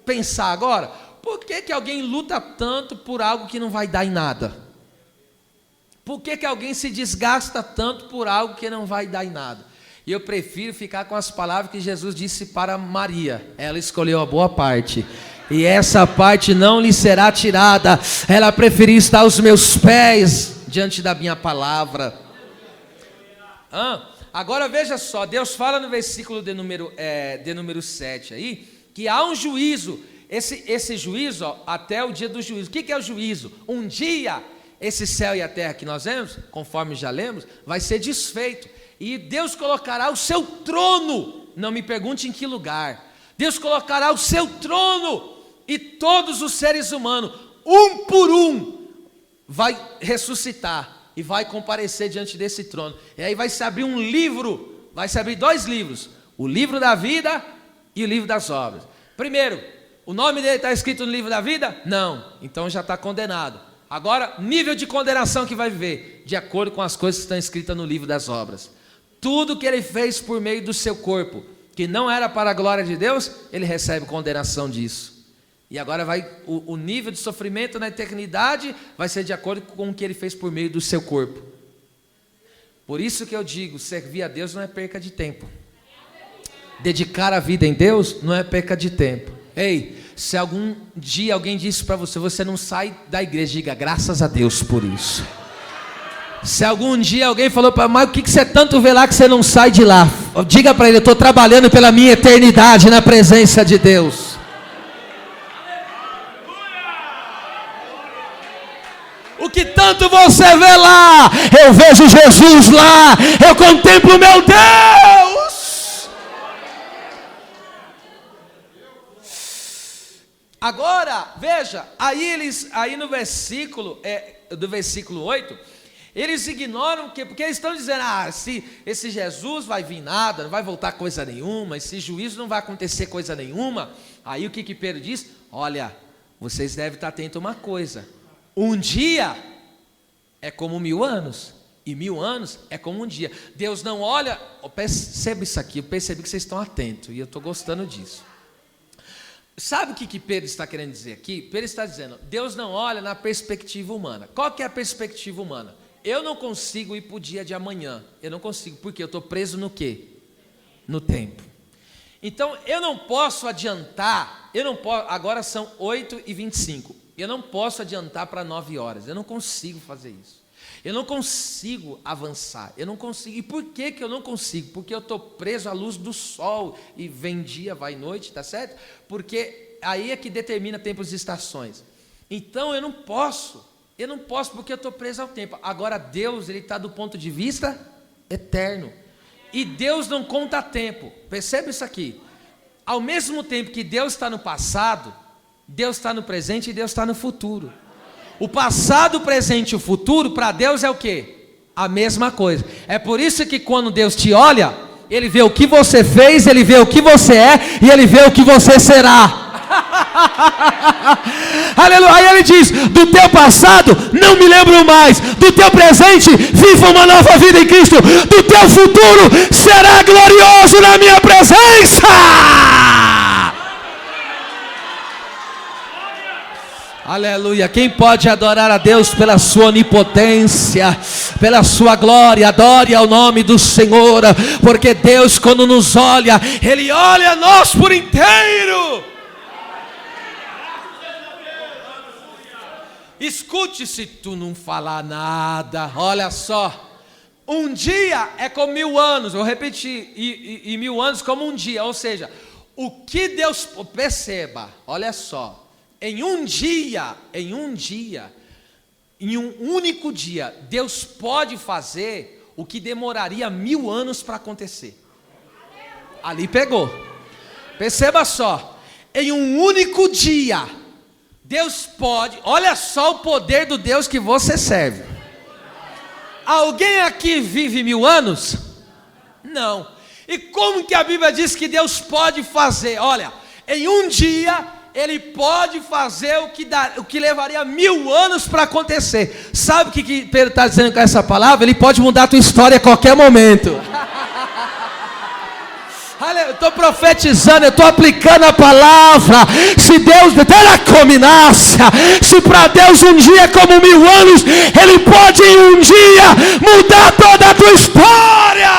A: pensar agora? Por que alguém luta tanto por algo que não vai dar em nada? Por que alguém se desgasta tanto por algo que não vai dar em nada? E eu prefiro ficar com as palavras que Jesus disse para Maria. Ela escolheu a boa parte, e essa parte não lhe será tirada. Ela preferiu estar aos meus pés diante da minha palavra. Agora veja só, Deus fala no versículo de número 7 aí, que há um juízo. Esse juízo, ó, até o dia do juízo. O que é o juízo? Um dia, esse céu e a terra que nós vemos, conforme já lemos, vai ser desfeito. E Deus colocará o seu trono, não me pergunte em que lugar. Deus colocará o seu trono, e todos os seres humanos, um por um, vai ressuscitar e vai comparecer diante desse trono. E aí vai se abrir um livro, vai se abrir 2 livros, o livro da vida e o livro das obras. Primeiro, o nome dele está escrito no livro da vida? Não, então já está condenado. Agora, nível de condenação que vai viver, de acordo com as coisas que estão escritas no livro das obras. Tudo que ele fez por meio do seu corpo, que não era para a glória de Deus, ele recebe condenação disso. E agora o nível de sofrimento na eternidade vai ser de acordo com o que ele fez por meio do seu corpo. Por isso que eu digo, servir a Deus não é perca de tempo. Dedicar a vida em Deus não é perca de tempo. Ei, se algum dia alguém disse para você, você não sai da igreja, diga graças a Deus por isso. Se algum dia alguém falou para mas o que você tanto vê lá que você não sai de lá? Diga para ele, eu estou trabalhando pela minha eternidade na presença de Deus. O que tanto você vê lá, eu vejo Jesus lá, eu contemplo meu Deus. Agora, veja, aí no versículo, do versículo 8, eles ignoram, porque eles estão dizendo, se esse Jesus vai vir nada, não vai voltar coisa nenhuma, esse juízo não vai acontecer coisa nenhuma. Aí o que Pedro diz? Olha, vocês devem estar atentos a uma coisa, um dia é como 1000 anos, e 1000 anos é como um dia. Deus não olha, perceba isso aqui, eu percebi que vocês estão atentos, e eu estou gostando disso. Sabe o que Pedro está querendo dizer aqui? Pedro está dizendo, Deus não olha na perspectiva humana. Qual que é a perspectiva humana? Eu não consigo ir para o dia de amanhã. Eu não consigo, porque eu estou preso no quê? No tempo. Então, eu não posso adiantar, agora são 8h25. Eu não posso adiantar para 9 horas. Eu não consigo fazer isso. Eu não consigo avançar. Eu não consigo. E por que eu não consigo? Porque eu estou preso à luz do sol. E vem dia, vai noite, tá certo? Porque aí é que determina tempos e estações. Então, eu não posso porque eu estou preso ao tempo. Agora Deus, Ele está do ponto de vista eterno. E Deus não conta tempo. Percebe isso aqui? Ao mesmo tempo que Deus está no passado, Deus está no presente e Deus está no futuro. O passado, o presente e o futuro, para Deus é o quê? A mesma coisa. É por isso que quando Deus te olha, Ele vê o que você fez, Ele vê o que você é e Ele vê o que você será. Aleluia. Aí ele diz, do teu passado não me lembro mais, do teu presente viva uma nova vida em Cristo, do teu futuro será glorioso na minha presença. Aleluia. Quem pode adorar a Deus pela sua onipotência, pela sua glória? Adore ao nome do Senhor, porque Deus, quando nos olha, Ele olha a nós por inteiro. Escute, se tu não falar nada, olha só, um dia é como 1000 anos, eu repeti, e 1000 anos como um dia, ou seja, o que Deus, perceba, olha só, em um único dia, Deus pode fazer o que demoraria 1000 anos para acontecer. Ali pegou, perceba só, em um único dia, Deus pode, olha só o poder do Deus que você serve. Alguém aqui vive 1000 anos? Não. E como que a Bíblia diz que Deus pode fazer? Olha, em um dia Ele pode fazer o que levaria 1000 anos para acontecer. Sabe o que Pedro está dizendo com essa palavra? Ele pode mudar a tua história a qualquer momento. Eu estou profetizando, eu estou aplicando a palavra. Se Deus se para Deus um dia é como 1000 anos, Ele pode em um dia mudar toda a tua história.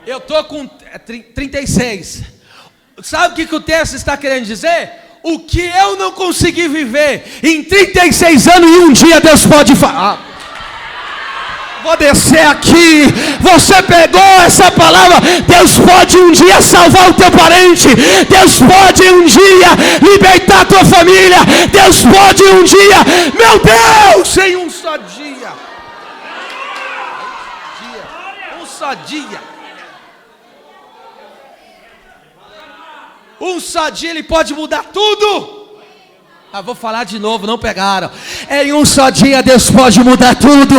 A: Eu estou com 36. Sabe o que o texto está querendo dizer? O que eu não consegui viver em 36 anos, e um dia Deus pode fazer. Vou descer aqui. Você pegou essa palavra? Deus pode um dia salvar o teu parente. Deus pode um dia libertar a tua família. Deus pode um dia, meu Deus, em um só dia. Um só dia. Um só dia Ele pode mudar tudo. Vou falar de novo, não pegaram. Em um só dia Deus pode mudar tudo.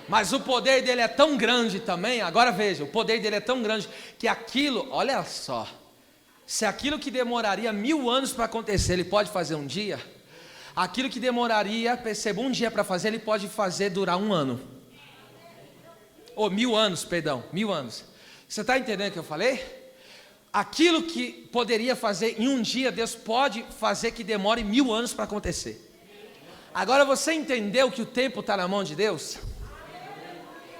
A: Mas o poder dele é tão grande também. Agora veja, o poder dele é tão grande que aquilo, olha só, se aquilo que demoraria 1000 anos para acontecer, Ele pode fazer um dia. Aquilo que demoraria, perceba, um dia para fazer, Ele pode fazer durar 1 ano. Ou 1000 anos, perdão, 1000 anos. Você está entendendo o que eu falei? Aquilo que poderia fazer em um dia, Deus pode fazer que demore 1000 anos para acontecer. Agora você entendeu que o tempo está na mão de Deus?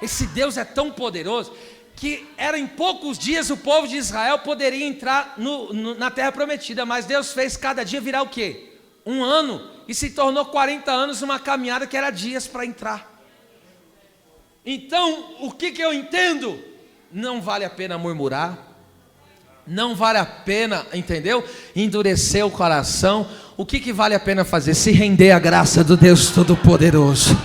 A: Esse Deus é tão poderoso que era em poucos dias o povo de Israel poderia entrar na terra prometida, mas Deus fez cada dia virar o quê? 1 ano, e se tornou 40 anos uma caminhada que era dias para entrar. Então, o que eu entendo? Não vale a pena murmurar, não vale a pena, entendeu? Endurecer o coração. O que vale a pena fazer? Se render à graça do Deus Todo-Poderoso.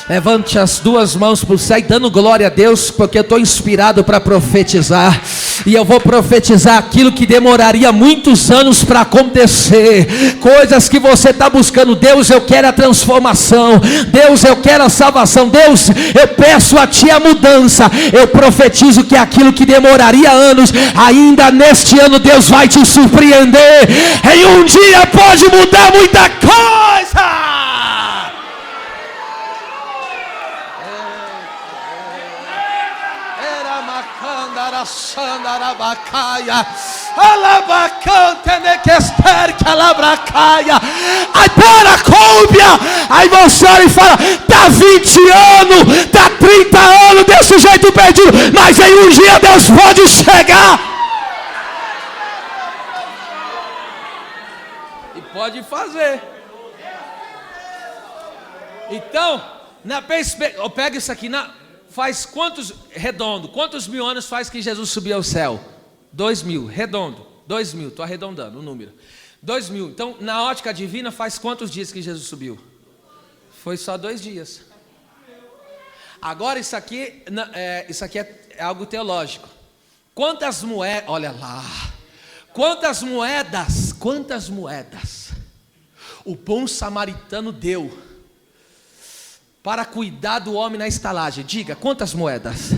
A: Levante as 2 mãos para o céu, dando glória a Deus, porque eu estou inspirado para profetizar. E eu vou profetizar aquilo que demoraria muitos anos para acontecer. Coisas que você está buscando. Deus, eu quero a transformação. Deus, eu quero a salvação. Deus, eu peço a Ti a mudança. Eu profetizo que aquilo que demoraria anos, ainda neste ano Deus vai te surpreender. Em um dia pode mudar muita coisa. Aí você olha e fala: tá 20 anos, tá 30 anos desse jeito perdido, mas em um dia Deus pode chegar e pode fazer. Então, na perspectiva, eu pego isso aqui faz quantos, redondo, quantos 1000 anos faz que Jesus subiu ao céu? 2000, redondo, 2000, estou arredondando o número. 2000, então na ótica divina faz quantos dias que Jesus subiu? Foi só 2 dias. Agora isso aqui é algo teológico. Quantas moedas, olha lá, quantas moedas o bom samaritano deu para cuidar do homem na estalagem? Diga, quantas moedas?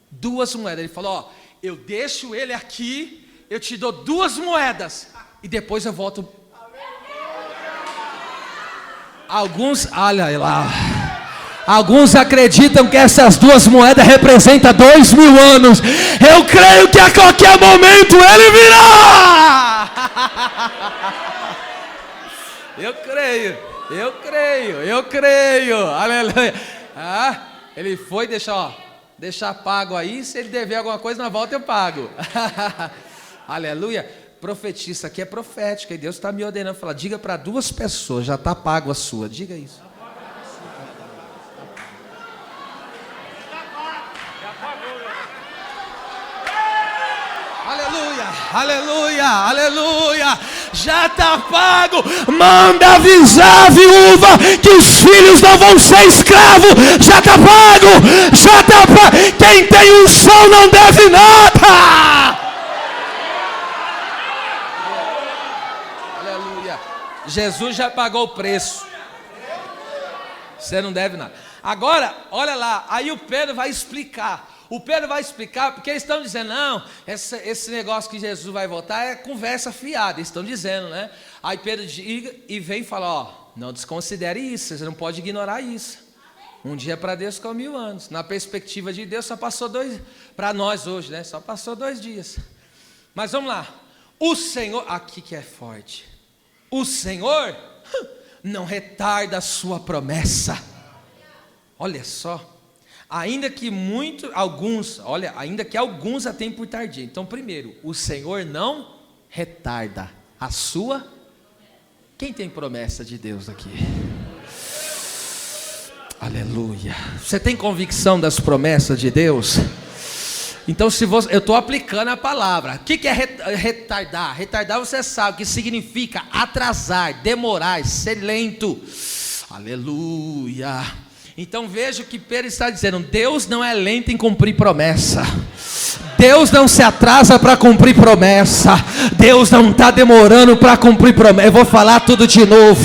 A: 2 moedas. Ele falou: ó, eu deixo ele aqui, eu te dou 2 moedas e depois eu volto. Olha lá, alguns acreditam que essas 2 moedas representam 2000 anos. Eu creio que a qualquer momento ele virá. Eu creio, aleluia. Ele foi deixar pago aí. Se ele dever alguma coisa, na volta eu pago. Aleluia. Profetiza, isso aqui é profética. E Deus está me ordenando, falar: diga para 2 pessoas, já está pago a sua. Diga isso. Aleluia, já está pago. Manda avisar a viúva que os filhos não vão ser escravos. Já está pago. Quem tem unção não deve nada. Aleluia. Jesus já pagou o preço. Você não deve nada. Agora, olha lá, aí o Pedro vai explicar. Porque eles estão dizendo: não, esse negócio que Jesus vai voltar é conversa fiada. Eles estão dizendo, né? Aí Pedro diga e vem e fala, ó, não desconsidere isso, você não pode ignorar isso. Um dia para Deus com 1000 anos. Na perspectiva de Deus só passou 2, para nós hoje, né? Só passou 2 dias. Mas vamos lá. O Senhor, aqui que é forte. O Senhor não retarda a sua promessa. Olha só. Ainda que alguns a têm por tardia. Então, primeiro, o Senhor não retarda a sua. Quem tem promessa de Deus aqui? Aleluia. Você tem convicção das promessas de Deus? Então, eu estou aplicando a palavra. O que é retardar? Retardar, você sabe que significa atrasar, demorar, ser lento. Aleluia. Então veja o que Pedro está dizendo. Deus não é lento em cumprir promessa. Deus não se atrasa para cumprir promessa. Deus não está demorando para cumprir promessa. Eu vou falar tudo de novo.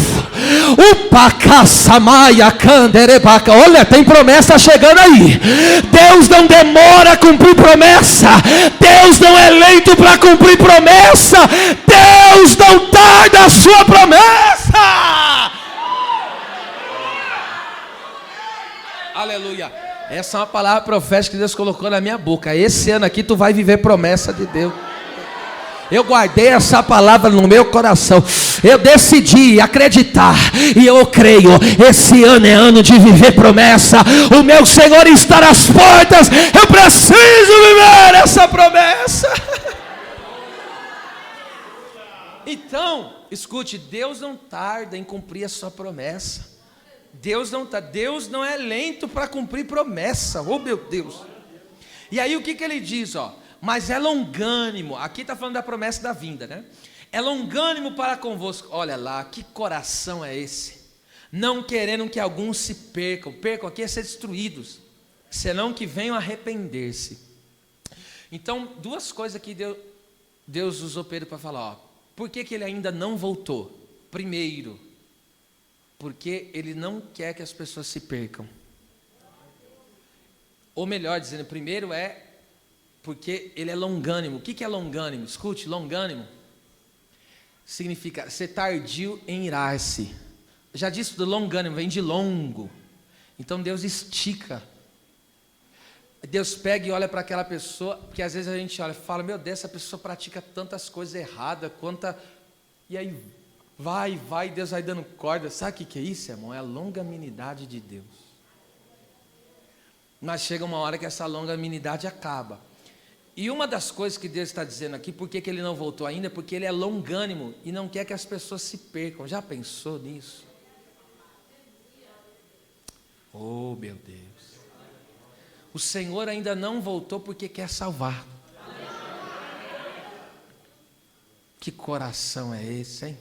A: Olha, tem promessa chegando aí. Deus não demora a cumprir promessa. Deus não é lento para cumprir promessa. Deus não tarda a sua promessa. Aleluia. Essa é uma palavra profética que Deus colocou na minha boca. Esse ano aqui tu vai viver promessa de Deus. Eu guardei essa palavra no meu coração. Eu decidi acreditar. E eu creio. Esse ano é ano de viver promessa. O meu Senhor está nas portas. Eu preciso viver essa promessa. Então, escute. Deus não tarda em cumprir a sua promessa. Deus não é lento para cumprir promessa. Oh meu Deus. E aí o que ele diz, ó? Mas é longânimo. Aqui está falando da promessa da vinda, né? É longânimo para convosco. Olha lá, que coração é esse? Não querendo que alguns se percam. Percam aqui é ser destruídos, senão que venham arrepender-se. Então, 2 coisas que Deus usou Pedro para falar, ó. Por que ele ainda não voltou? Primeiro, porque ele não quer que as pessoas se percam. Ou melhor dizendo, primeiro porque ele é longânimo. O que é longânimo? Escute, longânimo significa ser tardio em irar-se. Já disse do longânimo, vem de longo. Então Deus estica. Deus pega e olha para aquela pessoa, porque às vezes a gente olha e fala, meu Deus, essa pessoa pratica tantas coisas erradas, e aí vai, Deus vai dando corda. Sabe o que é isso, irmão? É a longanimidade de Deus. Mas chega uma hora que essa longanimidade acaba. E uma das coisas que Deus está dizendo aqui, por que ele não voltou ainda? Porque ele é longânimo e não quer que as pessoas se percam. Já pensou nisso? Oh, meu Deus. O Senhor ainda não voltou porque quer salvar. Que coração é esse, hein?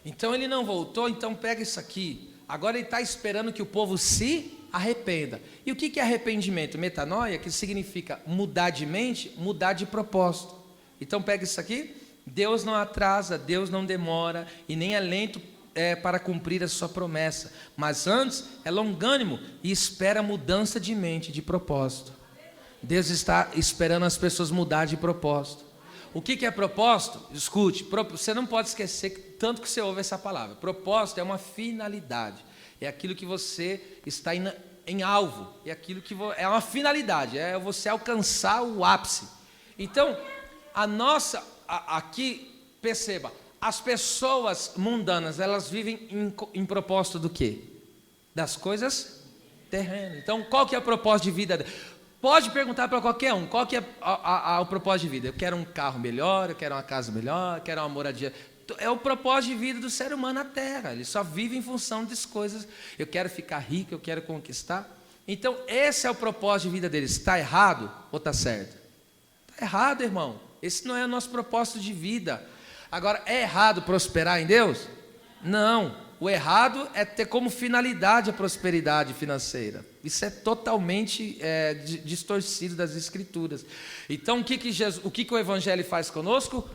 A: Então ele não voltou, então pega isso aqui. Agora ele está esperando que o povo se arrependa. E o que é arrependimento? Metanoia, que significa mudar de mente, mudar de propósito. Então pega isso aqui. Deus não atrasa, Deus não demora e nem é lento para cumprir a sua promessa, mas antes é longânimo e espera mudança de mente, de propósito. Deus está esperando as pessoas mudar de propósito. O que é propósito? Escute, você não pode esquecer tanto que você ouve essa palavra. Propósito é uma finalidade, é aquilo que você está em alvo, é aquilo que é uma finalidade, é você alcançar o ápice. Então, aqui, perceba, as pessoas mundanas, elas vivem em propósito do quê? Das coisas terrenas. Então, qual que é o propósito de vida? Pode perguntar para qualquer um, qual que é o propósito de vida? Eu quero um carro melhor, eu quero uma casa melhor, eu quero uma moradia. É o propósito de vida do ser humano na Terra. Ele só vive em função das coisas. Eu quero ficar rico, eu quero conquistar. Então, esse é o propósito de vida deles. Está errado ou está certo? Está errado, irmão. Esse não é o nosso propósito de vida. Agora, é errado prosperar em Deus? Não. O errado é ter como finalidade a prosperidade financeira. Isso é totalmente distorcido das Escrituras. Então, o que o Evangelho faz conosco?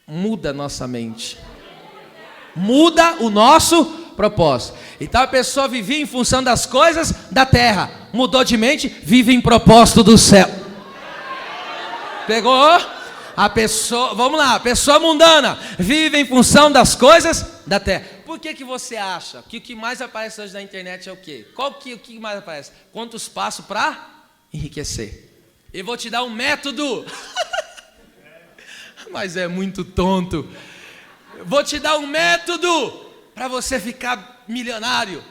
A: Muda a nossa mente. Muda o nosso propósito. Então, a pessoa vivia em função das coisas da terra. Mudou de mente, vive em propósito do céu. Pegou? A pessoa, vamos lá, a pessoa mundana vive em função das coisas da terra. Por que você acha que o que mais aparece hoje na internet é o quê? O que mais aparece? Quantos passos para enriquecer? Eu vou te dar um método. Mas é muito tonto. Vou te dar um método para você ficar milionário.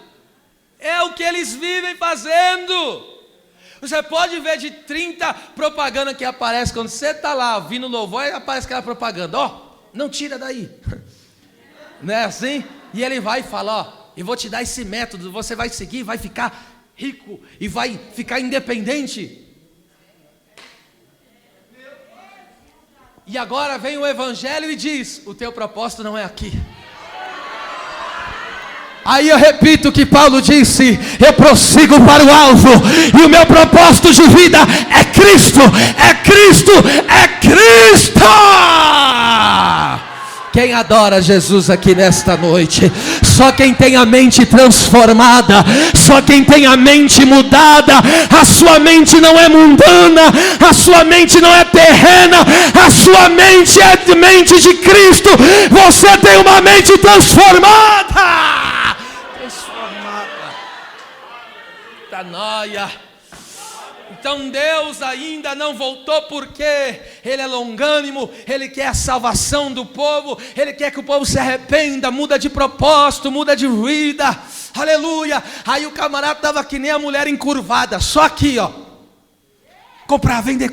A: É o que eles vivem fazendo. Você pode ver de 30 propagandas que aparecem quando você está lá ouvindo louvor, e aparece aquela propaganda, ó, não tira daí. Não é assim? E ele vai e fala, ó, eu vou te dar esse método, você vai seguir, vai ficar rico e vai ficar independente. E agora vem o evangelho e diz, o teu propósito não é aqui. Aí eu repito o que Paulo disse, eu prossigo para o alvo, e o meu propósito de vida é Cristo, é Cristo, é Cristo! Quem adora Jesus aqui nesta noite? Só quem tem a mente transformada, só quem tem a mente mudada. A sua mente não é mundana, a sua mente não é terrena, a sua mente é mente de Cristo. Você tem uma mente transformada. Noia. Então Deus ainda não voltou porque Ele é longânimo, Ele quer a salvação do povo, Ele quer que o povo se arrependa, muda de propósito, muda de vida, aleluia. Aí o camarada estava que nem a mulher encurvada, só aqui ó, comprar, vender,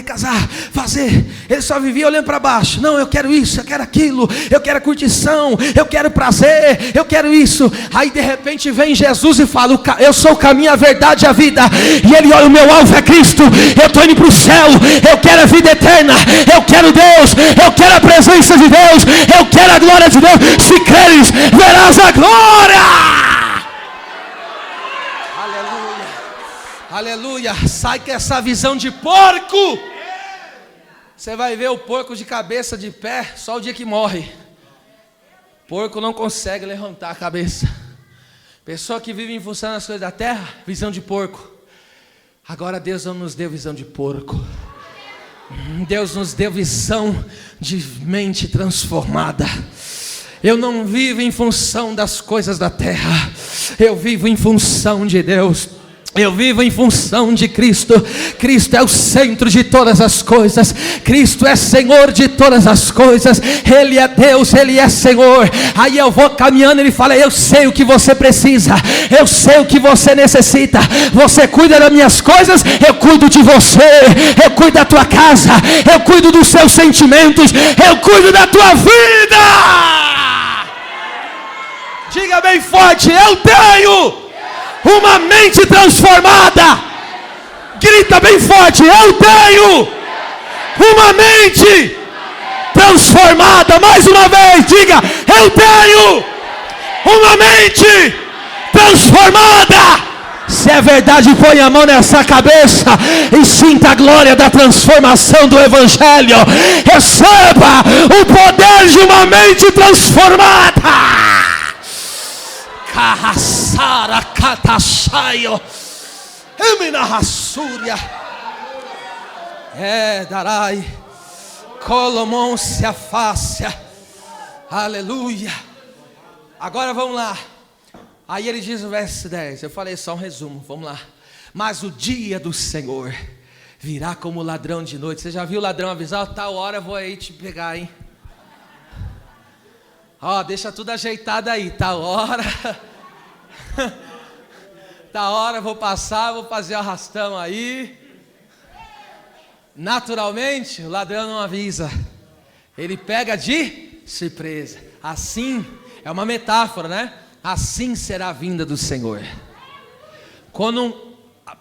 A: casar, fazer. Ele só vivia olhando para baixo. Não, eu quero isso, eu quero aquilo, eu quero curtição, eu quero prazer, eu quero isso. Aí de repente vem Jesus e fala, eu sou o caminho, a verdade e a vida. E ele olha, o meu alvo é Cristo, eu estou indo para o céu, eu quero a vida eterna, eu quero Deus, eu quero a presença de Deus, eu quero a glória de Deus. Se creres, verás a glória. Aleluia, sai com essa visão de porco. Você vai ver o porco de cabeça de pé só o dia que morre. Porco não consegue levantar a cabeça. Pessoa que vive em função das coisas da terra, visão de porco. Agora Deus não nos deu visão de porco. Deus nos deu visão de mente transformada. Eu não vivo em função das coisas da terra, eu vivo em função de Deus. Eu vivo em função de Cristo. Cristo é o centro de todas as coisas. Cristo é Senhor de todas as coisas. Ele é Deus, Ele é Senhor. Aí eu vou caminhando, Ele fala, eu sei o que você precisa, eu sei o que você necessita. Você cuida das minhas coisas, eu cuido de você. Eu cuido da tua casa, eu cuido dos seus sentimentos, eu cuido da tua vida. Diga bem forte, eu tenho uma mente transformada. Grita bem forte, eu tenho uma mente transformada. Mais uma vez, diga, eu tenho uma mente transformada. Se é verdade, põe a mão nessa cabeça e sinta a glória da transformação do Evangelho. Receba o poder de uma mente transformada. Carraçara catachaio, emina rassúria, darai, colomon se afácia, aleluia. Agora vamos lá. Aí ele diz no verso 10, eu falei só um resumo, vamos lá. Mas o dia do Senhor virá como ladrão de noite. Você já viu o ladrão avisar? Tal hora eu vou aí te pegar, hein? Ó, deixa tudo ajeitado aí, tal hora vou passar, vou fazer o arrastão aí. Naturalmente, o ladrão não avisa, ele pega de surpresa. Assim, é uma metáfora, né? Assim será a vinda do Senhor.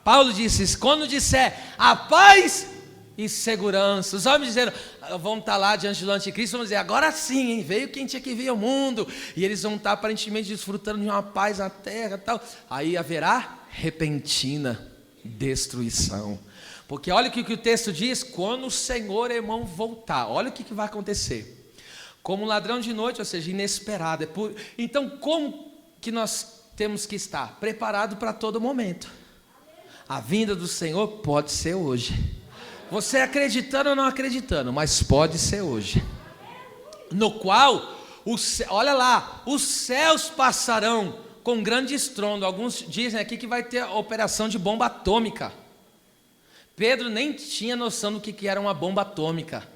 A: Paulo disse, quando disser a paz e segurança, os homens dizendo, vão estar lá diante do anticristo, vão dizer, agora sim, hein, veio quem tinha que vir ao mundo, e eles vão estar aparentemente desfrutando de uma paz na terra, tal. Aí haverá repentina destruição, porque olha o que o texto diz, quando o Senhor, irmão, voltar, olha o que vai acontecer, como um ladrão de noite, ou seja, inesperado. Então como que nós temos que estar? Preparado para todo momento. A vinda do Senhor pode ser hoje, Você acreditando ou não acreditando, mas pode ser hoje. No qual, olha lá, os céus passarão com grande estrondo. Alguns dizem aqui que vai ter a operação de bomba atômica. Pedro nem tinha noção do que era uma bomba atômica.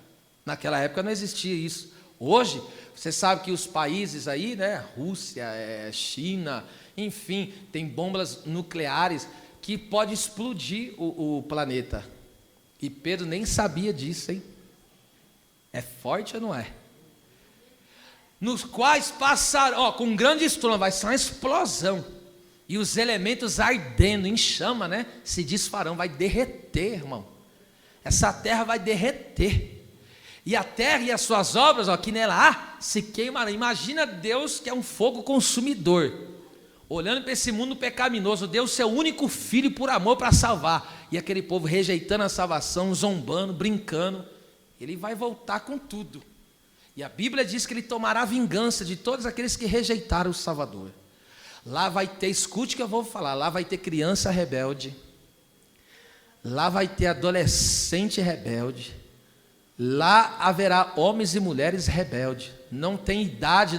A: Naquela época não existia isso. Hoje, você sabe que os países aí, né, Rússia, China, enfim, tem bombas nucleares que pode explodir o planeta. E Pedro nem sabia disso, hein? É forte ou não é? Nos quais passaram, com um grande estrondo, vai ser uma explosão. E os elementos ardendo em chama, né? Se desfarão, vai derreter, irmão. Essa terra vai derreter. E a terra e as suas obras, que nela há, se queimarão. Imagina Deus que é um fogo consumidor, olhando para esse mundo pecaminoso, deu o seu único filho por amor para salvar. E aquele povo rejeitando a salvação, zombando, brincando. Ele vai voltar com tudo. E a Bíblia diz que ele tomará vingança de todos aqueles que rejeitaram o Salvador. Lá vai ter, escute o que eu vou falar, lá vai ter criança rebelde. Lá vai ter adolescente rebelde. Lá haverá homens e mulheres rebeldes. Não tem idade,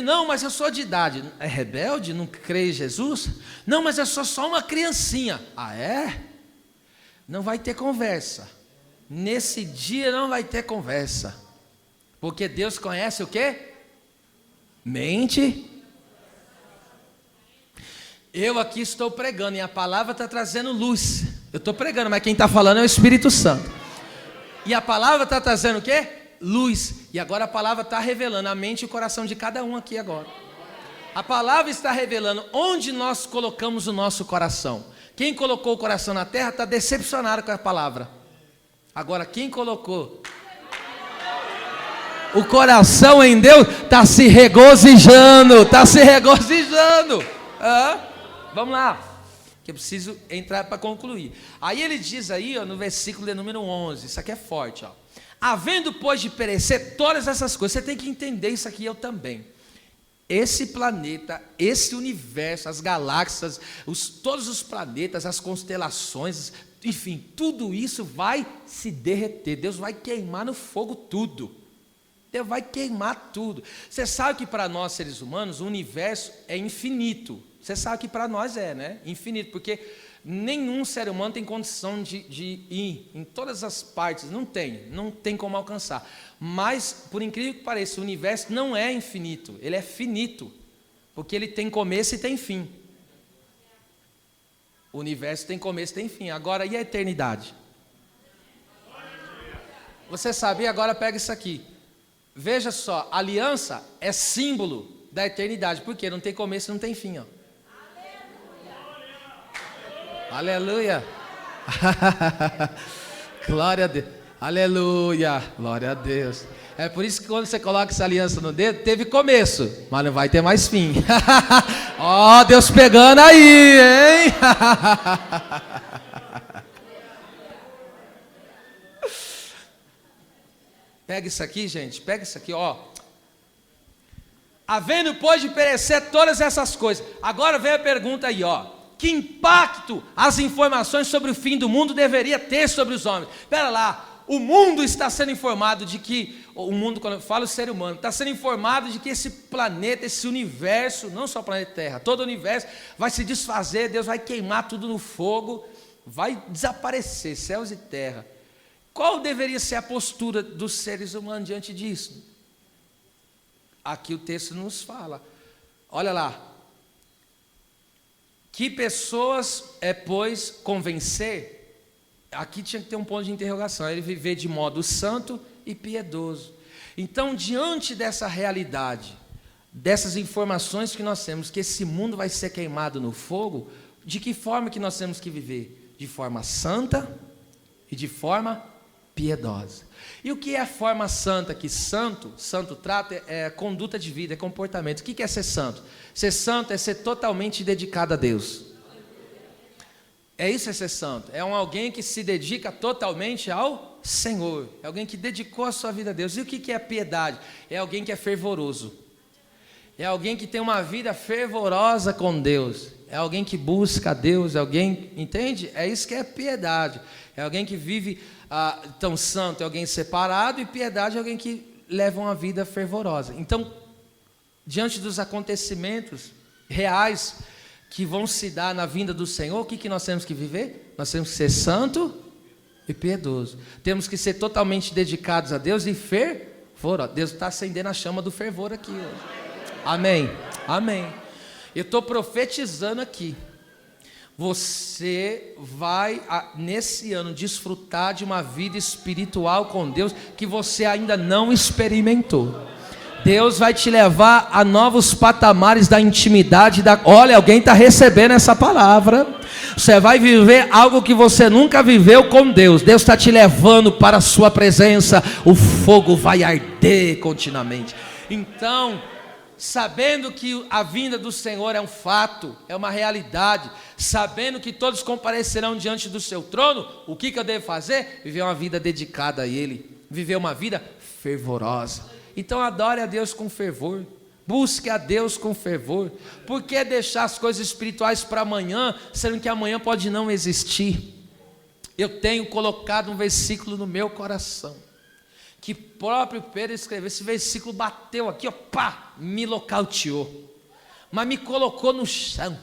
A: não, mas eu sou de idade. É rebelde? Não crê em Jesus? Não, mas eu sou só uma criancinha. Ah, é? Não vai ter conversa. Nesse dia não vai ter conversa. Porque Deus conhece o quê? Mente. Eu aqui estou pregando e a palavra está trazendo luz. Eu estou pregando, mas quem está falando é o Espírito Santo. E a palavra está trazendo o quê? Luz. E agora a palavra está revelando a mente e o coração de cada um aqui agora. A palavra está revelando onde nós colocamos o nosso coração. Quem colocou o coração na terra está decepcionado com a palavra. Agora quem colocou o coração em Deus está se regozijando. Vamos lá, que eu preciso entrar para concluir. Aí ele diz aí, no versículo de número 11, isso aqui é forte, havendo pois de perecer todas essas coisas, você tem que entender isso aqui, eu também. Esse planeta, esse universo, as galáxias, todos os planetas, as constelações, enfim, tudo isso vai se derreter. Deus vai queimar no fogo tudo. Deus vai queimar tudo. Você sabe que para nós seres humanos o universo é infinito. Você sabe que para nós né? Infinito, porque nenhum ser humano tem condição de ir em todas as partes. Não tem como alcançar. Mas, por incrível que pareça, o universo não é infinito, ele é finito, porque ele tem começo e tem fim. O universo tem começo e tem fim. Agora, e a eternidade? Você sabia? Agora pega isso aqui. Veja só, aliança é símbolo da eternidade, porque não tem começo e não tem fim. Aleluia. Glória a Deus. Aleluia. Glória a Deus. É por isso que quando você coloca essa aliança no dedo, teve começo, mas não vai ter mais fim. Deus pegando aí, hein? Pega isso aqui, gente, pega isso aqui, Havendo, pois, de perecer todas essas coisas. Agora vem a pergunta aí, que impacto as informações sobre o fim do mundo deveria ter sobre os homens? Espera lá, o mundo está sendo informado de que, o mundo, quando eu falo ser humano, está sendo informado de que esse planeta, esse universo, não só o planeta Terra, todo o universo vai se desfazer, Deus vai queimar tudo no fogo, vai desaparecer, céus e terra. Qual deveria ser a postura dos seres humanos diante disso? Aqui o texto nos fala, olha lá, que pessoas pois, convencer, aqui tinha que ter um ponto de interrogação, ele viver de modo santo e piedoso. Então, diante dessa realidade, dessas informações que nós temos, que esse mundo vai ser queimado no fogo, de que forma que nós temos que viver? De forma santa e de forma piedosa. E o que é a forma santa? Que santo trata é conduta de vida, é comportamento. O que é ser santo? Ser santo é ser totalmente dedicado a Deus. É isso, é ser santo. É alguém que se dedica totalmente ao Senhor. É alguém que dedicou a sua vida a Deus. E o que é piedade? É alguém que é fervoroso. é alguém que tem uma vida fervorosa com Deus, é alguém que busca a Deus, é alguém, entende? É isso que é piedade, é alguém que vive tão santo, é alguém separado, e piedade é alguém que leva uma vida fervorosa. Então, diante dos acontecimentos reais que vão se dar na vinda do Senhor, o que nós temos que viver? Nós temos que ser santo e piedoso, temos que ser totalmente dedicados a Deus e fervoroso. Deus está acendendo a chama do fervor aqui hoje. Amém, amém. Eu estou profetizando aqui, você vai nesse ano desfrutar de uma vida espiritual com Deus que você ainda não experimentou. Deus vai te levar a novos patamares da intimidade. Olha, alguém está recebendo essa palavra. Você vai viver algo que você nunca viveu com Deus. Deus está te levando para a sua presença. O fogo vai arder continuamente. Então, sabendo que a vinda do Senhor é um fato, é uma realidade, sabendo que todos comparecerão diante do seu trono, o que eu devo fazer? Viver uma vida dedicada a Ele, viver uma vida fervorosa. Então adore a Deus com fervor, busque a Deus com fervor. Por que deixar as coisas espirituais para amanhã, sendo que amanhã pode não existir? Eu tenho colocado um versículo no meu coração, que próprio Pedro escreveu. Esse versículo bateu aqui, ó, pá, me nocauteou, mas me colocou no chão.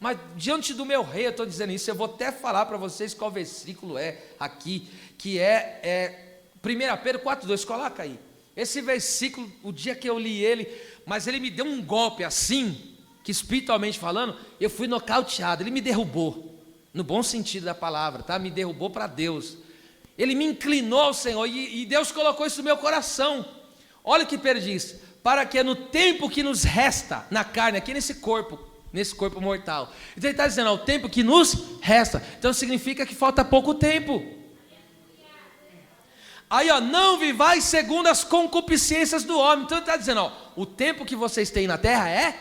A: Mas diante do meu rei eu estou dizendo isso. Eu vou até falar para vocês qual versículo é aqui, que é 1 Pedro 4,2, coloca aí. Esse versículo, o dia que eu li ele, mas ele me deu um golpe assim, que espiritualmente falando, eu fui nocauteado, ele me derrubou, no bom sentido da palavra, tá? Me derrubou para Deus. Ele me inclinou ao Senhor, e Deus colocou isso no meu coração. Olha o que Pedro diz: para que no tempo que nos resta, na carne, aqui nesse corpo mortal. Então ele está dizendo, o tempo que nos resta, então significa que falta pouco tempo. Aí, ó, não vivais segundo as concupiscências do homem. Então ele está dizendo, ó, o tempo que vocês têm na terra é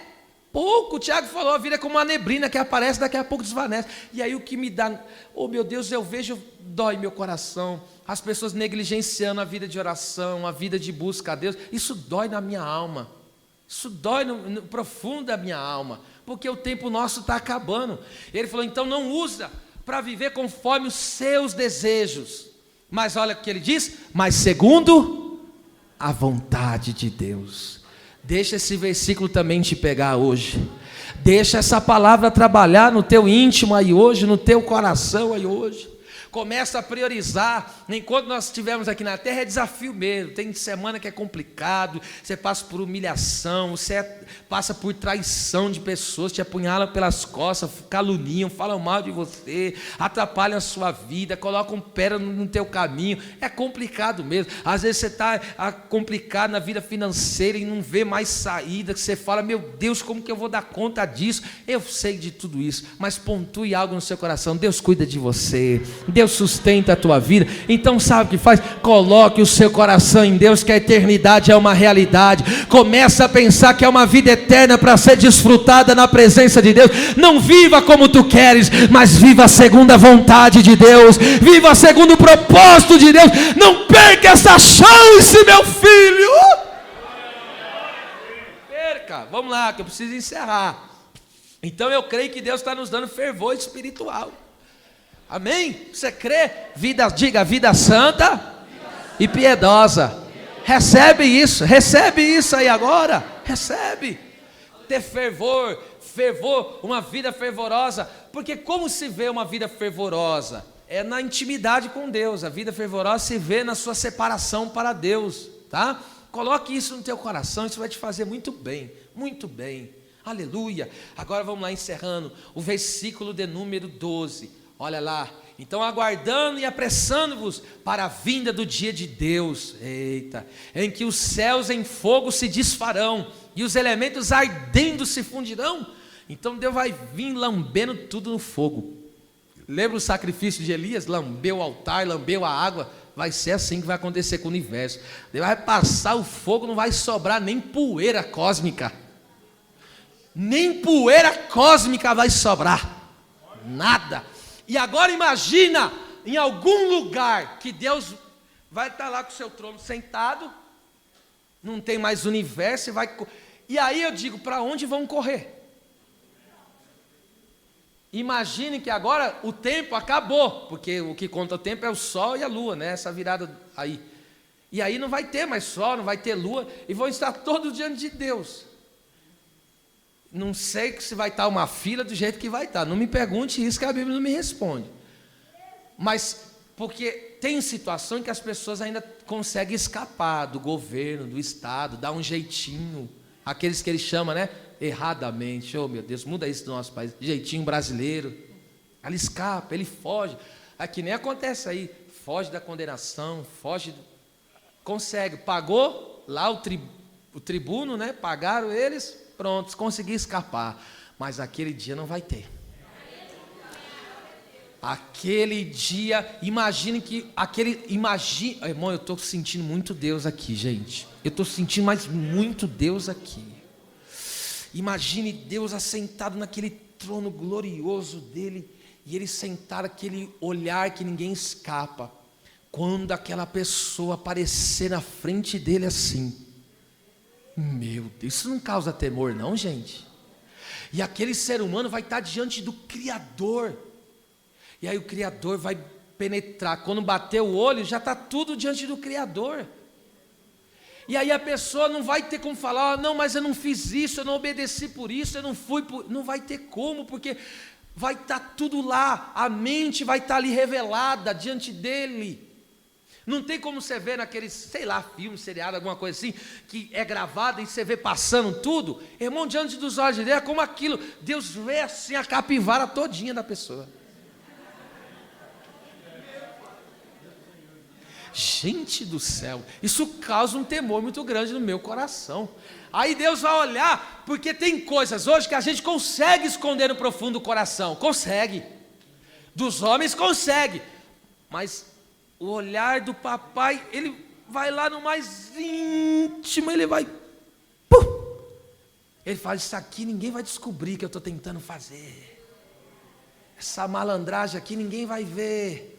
A: pouco. O Tiago falou, a vida é como uma neblina que aparece, daqui a pouco desvanece. E aí o que me dá, oh meu Deus, eu vejo, dói meu coração, as pessoas negligenciando a vida de oração, a vida de busca a Deus. Isso dói na minha alma, isso dói no profundo da minha alma, porque o tempo nosso está acabando. Ele falou, então não usa para viver conforme os seus desejos, mas olha o que ele diz, mas segundo a vontade de Deus. Deixa esse versículo também te pegar hoje, deixa essa palavra trabalhar no teu íntimo aí hoje, no teu coração aí hoje. Começa a priorizar. Enquanto nós estivermos aqui na terra é desafio mesmo. Tem semana que é complicado, você passa por humilhação, você passa por traição de pessoas, te apunhalam pelas costas, caluniam, falam mal de você, atrapalham a sua vida, colocam pedra no teu caminho. É complicado mesmo. Às vezes você está complicado na vida financeira e não vê mais saída, que você fala, meu Deus, como que eu vou dar conta disso? Eu sei de tudo isso, mas pontue algo no seu coração. Deus cuida de você, Deus sustenta a tua vida. Então sabe o que faz? Coloque o seu coração em Deus, que a eternidade é uma realidade. Começa a pensar que é uma vida eterna para ser desfrutada na presença de Deus. Não viva como tu queres, mas viva segundo a vontade de Deus, viva segundo o propósito de Deus. Não perca essa chance, meu filho. Perca, vamos lá, que eu preciso encerrar. Então eu creio que Deus está nos dando fervor espiritual. Amém? Você crê? Diga vida santa e piedosa. Recebe isso aí agora. Recebe. Ter fervor, uma vida fervorosa. Porque como se vê uma vida fervorosa? É na intimidade com Deus. A vida fervorosa se vê na sua separação para Deus, tá? Coloque isso no teu coração, isso vai te fazer muito bem, muito bem. Aleluia. Agora vamos lá encerrando o versículo de número 12. Olha lá, então aguardando e apressando-vos para a vinda do dia de Deus, eita, em que os céus em fogo se desfarão e os elementos ardendo se fundirão. Então Deus vai vir lambendo tudo no fogo. Lembra o sacrifício de Elias? Lambeu o altar, lambeu a água. Vai ser assim que vai acontecer com o universo. Deus vai passar o fogo, não vai sobrar nem poeira cósmica. Nem poeira cósmica vai sobrar. Nada. E agora imagina, em algum lugar, que Deus vai estar lá com o seu trono sentado, não tem mais universo, E aí eu digo, para onde vão correr? Imagine que agora o tempo acabou, porque o que conta o tempo é o sol e a lua, né? Essa virada aí. E aí não vai ter mais sol, não vai ter lua, e vão estar todos diante de Deus. Não sei se vai estar uma fila do jeito que vai estar. Não me pergunte isso, que a Bíblia não me responde. Mas, porque tem situação em que as pessoas ainda conseguem escapar do governo, do Estado, dar um jeitinho. Aqueles que ele chama, né? Erradamente. Oh, meu Deus, muda isso do nosso país. Jeitinho brasileiro. Ele escapa, ele foge. Aqui nem acontece aí. Foge da condenação, foge... Consegue. Pagou lá o tribuno, né? Pagaram eles, pronto, consegui escapar. Mas aquele dia não vai ter. Aquele dia, imagine que irmão, eu estou sentindo muito Deus aqui, gente. Eu estou sentindo muito Deus aqui. Imagine Deus assentado naquele trono glorioso dele, e ele sentado, aquele olhar que ninguém escapa. Quando aquela pessoa aparecer na frente dele assim, meu Deus, isso não causa temor não, gente? E aquele ser humano vai estar diante do Criador, e aí o Criador vai penetrar. Quando bater o olho, já está tudo diante do Criador. E aí a pessoa não vai ter como falar, não, mas eu não fiz isso, eu não obedeci por isso, eu não fui por... Não vai ter como, porque vai estar tudo lá, a mente vai estar ali revelada diante dele. Não tem como você ver naqueles, sei lá, filme, seriado, alguma coisa assim, que é gravado e você vê passando tudo. Irmão, diante dos olhos de Deus, é como aquilo, Deus vê assim a capivara todinha da pessoa. Gente do céu, isso causa um temor muito grande no meu coração. Aí Deus vai olhar, porque tem coisas hoje que a gente consegue esconder no profundo do coração, consegue, dos homens consegue, mas o olhar do papai, ele vai lá no mais íntimo, ele vai, ele fala, isso aqui ninguém vai descobrir que eu estou tentando fazer, essa malandragem aqui ninguém vai ver.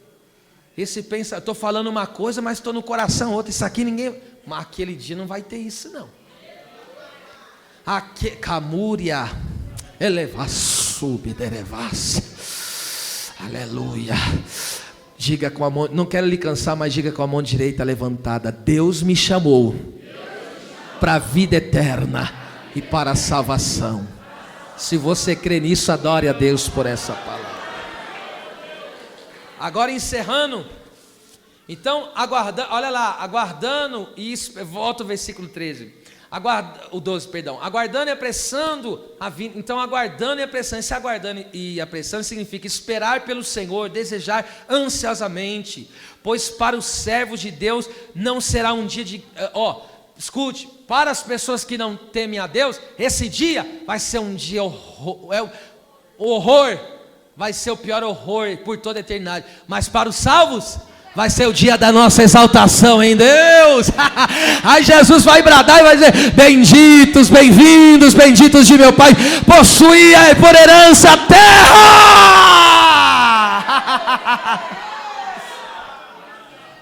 A: Esse pensa, estou falando uma coisa, mas estou no coração outra. Isso aqui ninguém... Mas aquele dia não vai ter isso, não. Camúria, elevasse, aleluia. Diga com a mão, não quero lhe cansar, mas diga com a mão direita levantada: Deus me chamou para a vida eterna e para a salvação. Se você crê nisso, adore a Deus por essa palavra. Agora encerrando, então, olha lá, aguardando, isso, volta ao versículo 13, o 12, perdão, aguardando e apressando a vinda. Então aguardando e apressando, esse aguardando e apressando significa esperar pelo Senhor, desejar ansiosamente, pois para os servos de Deus não será um dia de, escute, para as pessoas que não temem a Deus, esse dia vai ser um dia horror, vai ser o pior horror por toda a eternidade, mas para os salvos, vai ser o dia da nossa exaltação em Deus. Aí Jesus vai bradar e vai dizer: benditos, bem-vindos, benditos de meu Pai, possuía por herança a terra.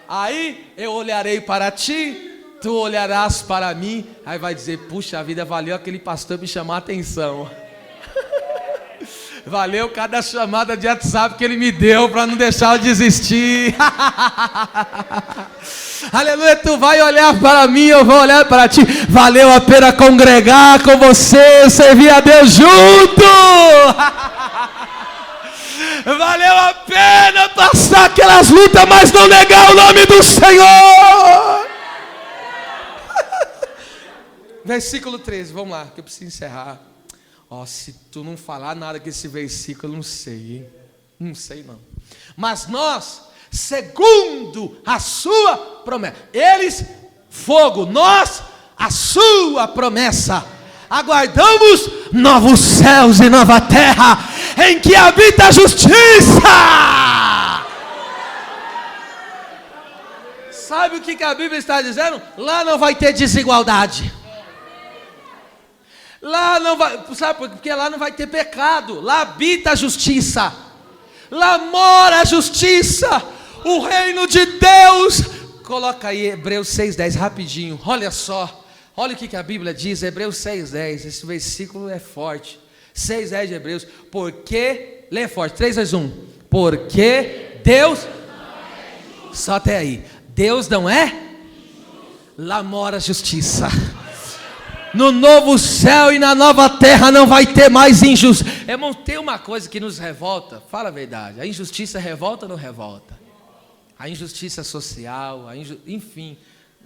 A: Aí eu olharei para ti, tu olharás para mim. Aí vai dizer: puxa vida, valeu aquele pastor me chamar a atenção. Valeu cada chamada de WhatsApp que ele me deu para não deixar eu desistir. Aleluia, tu vai olhar para mim, eu vou olhar para ti. Valeu a pena congregar com você, servir a Deus junto. Valeu a pena passar aquelas lutas, mas não negar o nome do Senhor. Versículo 13, vamos lá, que eu preciso encerrar. Se tu não falar nada com esse versículo, eu não sei, hein? Não sei não. Mas nós, segundo a sua promessa, eles, fogo, nós, a sua promessa, aguardamos novos céus e nova terra, em que habita a justiça. Sabe o que a Bíblia está dizendo? Lá não vai ter desigualdade. Lá não vai, sabe, porque lá não vai ter pecado, lá habita a justiça, lá mora a justiça, o reino de Deus. Coloca aí Hebreus 6:10 rapidinho, olha só Olha o que a Bíblia diz, Hebreus 6:10, esse versículo é forte. 6:10 de Hebreus, porque, lê forte, 3, 2, 1, porque Deus, só até aí, Deus não é, lá mora a justiça. No novo céu e na nova terra não vai ter mais injustiça. Irmão, tem uma coisa que nos revolta, fala a verdade, a injustiça revolta ou não revolta? A injustiça social, enfim,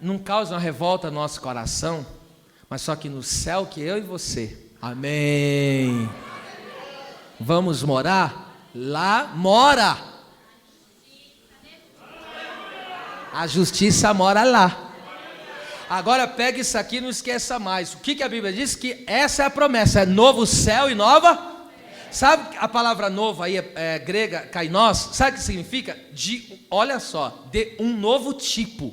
A: não causa uma revolta no nosso coração, mas só que no céu que eu e você, amém, vamos morar, lá mora, a justiça mora lá. Agora pega isso aqui e não esqueça mais, o que a Bíblia diz? Que essa é a promessa, é novo céu e nova. Sabe a palavra novo aí é grega, kainos, sabe o que significa? Olha só, de um novo tipo,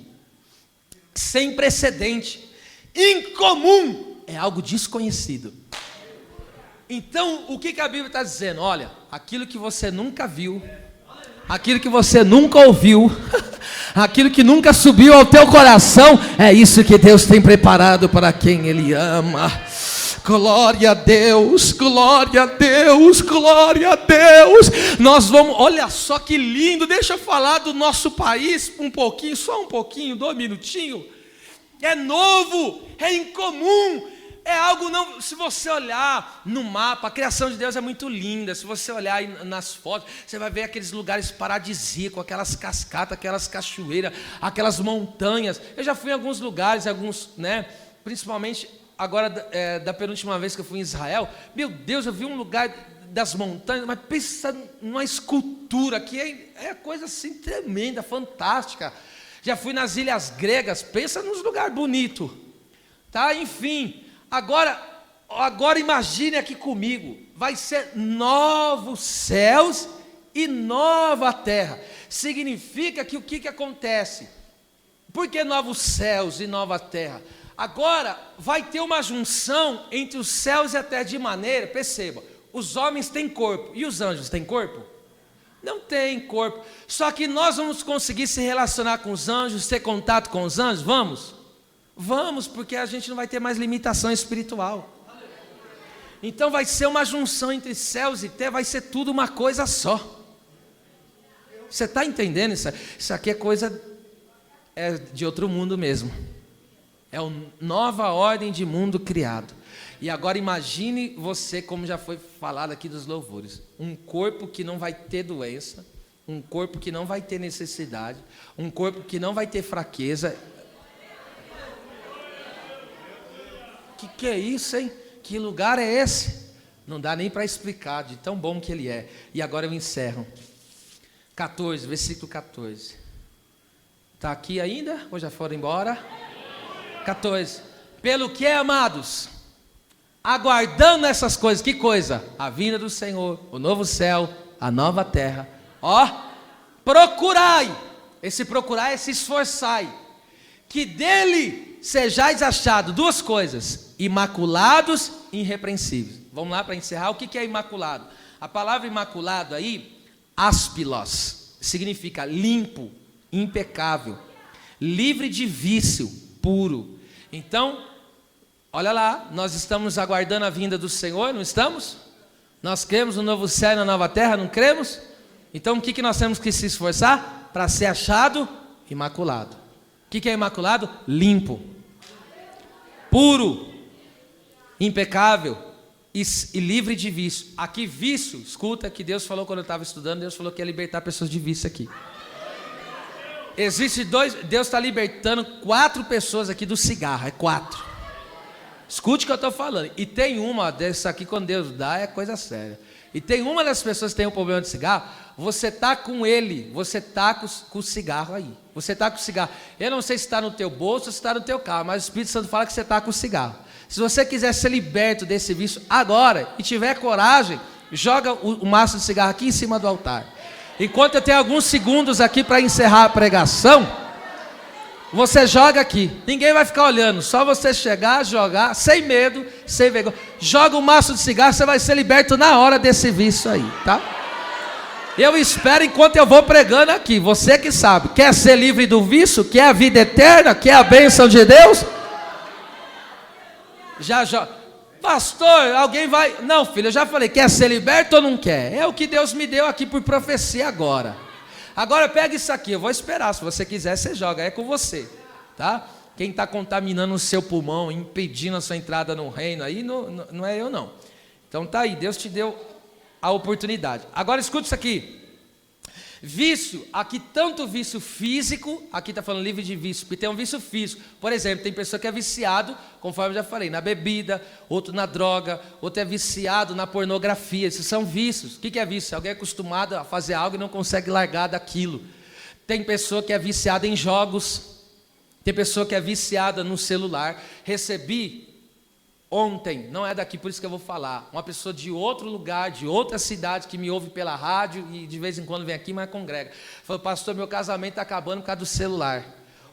A: sem precedente, incomum, é algo desconhecido. Então, o que a Bíblia está dizendo? Olha, aquilo que você nunca viu, aquilo que você nunca ouviu, aquilo que nunca subiu ao teu coração, é isso que Deus tem preparado para quem Ele ama. Glória a Deus, glória a Deus, glória a Deus. Nós vamos, olha só que lindo. Deixa eu falar do nosso país um pouquinho, só um pouquinho, 2 minutinhos. É novo, é incomum, é algo não. Se você olhar no mapa, a criação de Deus é muito linda. Se você olhar nas fotos, você vai ver aqueles lugares paradisíacos, aquelas cascatas, aquelas cachoeiras, aquelas montanhas. Eu já fui em alguns lugares, né? Principalmente agora, da penúltima vez que eu fui em Israel, meu Deus, eu vi um lugar das montanhas, mas pensa numa escultura, que é coisa assim tremenda, fantástica. Já fui nas ilhas gregas, pensa nos lugares bonitos, tá? Enfim, agora imagine aqui comigo, vai ser novos céus e nova terra. Significa que o que acontece? Por que novos céus e nova terra? Agora vai ter uma junção entre os céus e a terra de maneira, perceba, os homens têm corpo, e os anjos têm corpo? Não tem corpo, só que nós vamos conseguir se relacionar com os anjos, ter contato com os anjos, vamos? Vamos, porque a gente não vai ter mais limitação espiritual. Então vai ser uma junção entre céus e terra, vai ser tudo uma coisa só. Você está entendendo isso? Isso aqui é coisa de outro mundo mesmo. É uma nova ordem de mundo criado. E agora imagine você, como já foi falado aqui dos louvores, um corpo que não vai ter doença, um corpo que não vai ter necessidade, um corpo que não vai ter fraqueza. Que é isso, hein? Que lugar é esse? Não dá nem para explicar de tão bom que ele é. E agora eu encerro. 14, versículo 14. Está aqui ainda? Ou já foram embora? 14. Pelo que, amados, aguardando essas coisas, que coisa? A vinda do Senhor, o novo céu, a nova terra. Procurai. Esse procurar é se esforçai, que dele sejais achados, 2 coisas: imaculados e irrepreensíveis. Vamos lá para encerrar. O que é imaculado? A palavra imaculado aí, aspilos, significa limpo, impecável, livre de vício, puro. Então, olha lá, nós estamos aguardando a vinda do Senhor, não estamos? Nós cremos no novo céu e na nova terra, não cremos? Então o que nós temos que se esforçar? Para ser achado imaculado. O que é imaculado? Limpo, puro, impecável e livre de vício. Aqui vício, escuta que Deus falou quando eu estava estudando, Deus falou que ia libertar pessoas de vício aqui. Existe 2, Deus está libertando 4 pessoas aqui do cigarro, é 4. Escute o que eu estou falando. E tem uma dessa aqui, quando Deus dá, é coisa séria. E tem uma das pessoas que tem um problema de cigarro, você está com ele, você está com o cigarro aí. Você está com o cigarro. Eu não sei se está no teu bolso ou se está no teu carro, mas o Espírito Santo fala que você está com o cigarro. Se você quiser ser liberto desse vício agora e tiver coragem, joga o maço de cigarro aqui em cima do altar. Enquanto eu tenho alguns segundos aqui para encerrar a pregação, você joga aqui, ninguém vai ficar olhando, só você chegar, jogar, sem medo, sem vergonha. Joga um maço de cigarro, você vai ser liberto na hora desse vício aí, tá? Eu espero enquanto eu vou pregando aqui, você que sabe, quer ser livre do vício, quer a vida eterna, quer a bênção de Deus? Já. Pastor, alguém vai... Não, filho, eu já falei, quer ser liberto ou não quer? É o que Deus me deu aqui por profecia agora. Agora pega isso aqui, eu vou esperar, se você quiser você joga, é com você, tá? Quem está contaminando o seu pulmão, impedindo a sua entrada no reino, aí não é eu não. Então tá aí, Deus te deu a oportunidade. Agora escuta isso aqui. Vício, aqui tanto vício físico, aqui está falando livre de vício, porque tem um vício físico. Por exemplo, tem pessoa que é viciado, conforme eu já falei, na bebida, outro na droga, outro é viciado na pornografia. Esses são vícios. O que é vício? Alguém é acostumado a fazer algo e não consegue largar daquilo. Tem pessoa que é viciada em jogos, tem pessoa que é viciada no celular. Recebi ontem, não é daqui, por isso que eu vou falar, uma pessoa de outro lugar, de outra cidade, que me ouve pela rádio e de vez em quando vem aqui, mas congrega. Falou, pastor, meu casamento está acabando por causa do celular.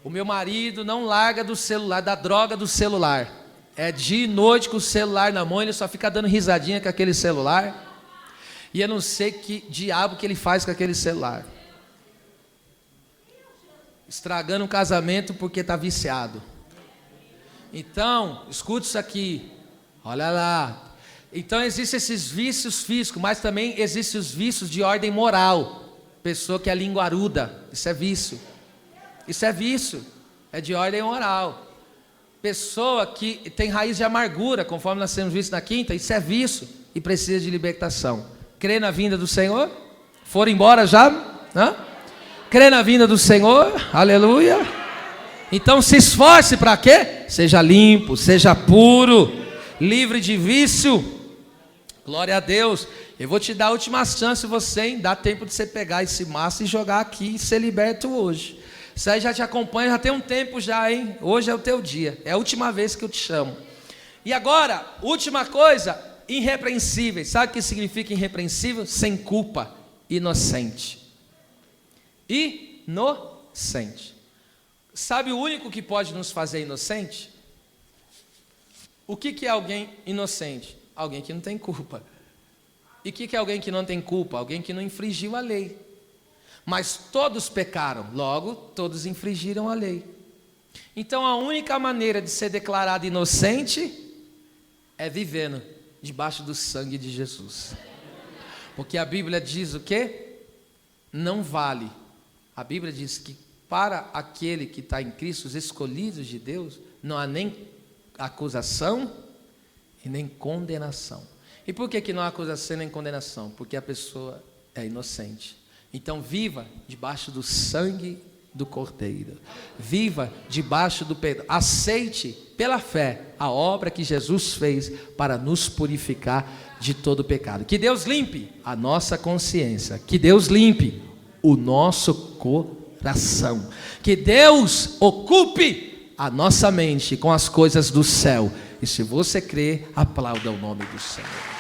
A: O meu marido não larga do celular, da droga do celular. É dia e noite com o celular na mão, ele só fica dando risadinha com aquele celular. E eu não sei que diabo que ele faz com aquele celular. Estragando o casamento porque está viciado. Então, escute isso aqui, olha lá. Então existem esses vícios físicos, mas também existem os vícios de ordem moral. Pessoa que é linguaruda, isso é vício. Isso é vício, é de ordem moral. Pessoa que tem raiz de amargura, conforme nós temos visto na quinta, isso é vício e precisa de libertação. Crê na vinda do Senhor? Foram embora já? Hã? Crê na vinda do Senhor? Aleluia. Então se esforce para quê? Seja limpo, seja puro, livre de vício. Glória a Deus. Eu vou te dar a última chance você, hein? Dá tempo de você pegar esse maço e jogar aqui e ser liberto hoje. Isso aí já te acompanha, já tem um tempo já, hein? Hoje é o teu dia, é a última vez que eu te chamo. E agora, última coisa, irrepreensíveis. Sabe o que significa irrepreensível? Sem culpa, inocente. Inocente. Sabe o único que pode nos fazer inocente? O que é alguém inocente? Alguém que não tem culpa. E o que é alguém que não tem culpa? Alguém que não infringiu a lei. Mas todos pecaram, logo todos infringiram a lei. Então a única maneira de ser declarado inocente é vivendo debaixo do sangue de Jesus. Porque a Bíblia diz o quê? Não vale. A Bíblia diz que para aquele que está em Cristo, os escolhidos de Deus, não há nem acusação e nem condenação. E por que não há acusação nem condenação? Porque a pessoa é inocente. Então viva debaixo do sangue do Cordeiro. Viva debaixo do perdão. Aceite pela fé a obra que Jesus fez para nos purificar de todo pecado. Que Deus limpe a nossa consciência. Que Deus limpe o nosso coração. Que Deus ocupe a nossa mente com as coisas do céu. E se você crê, aplauda o nome do Senhor.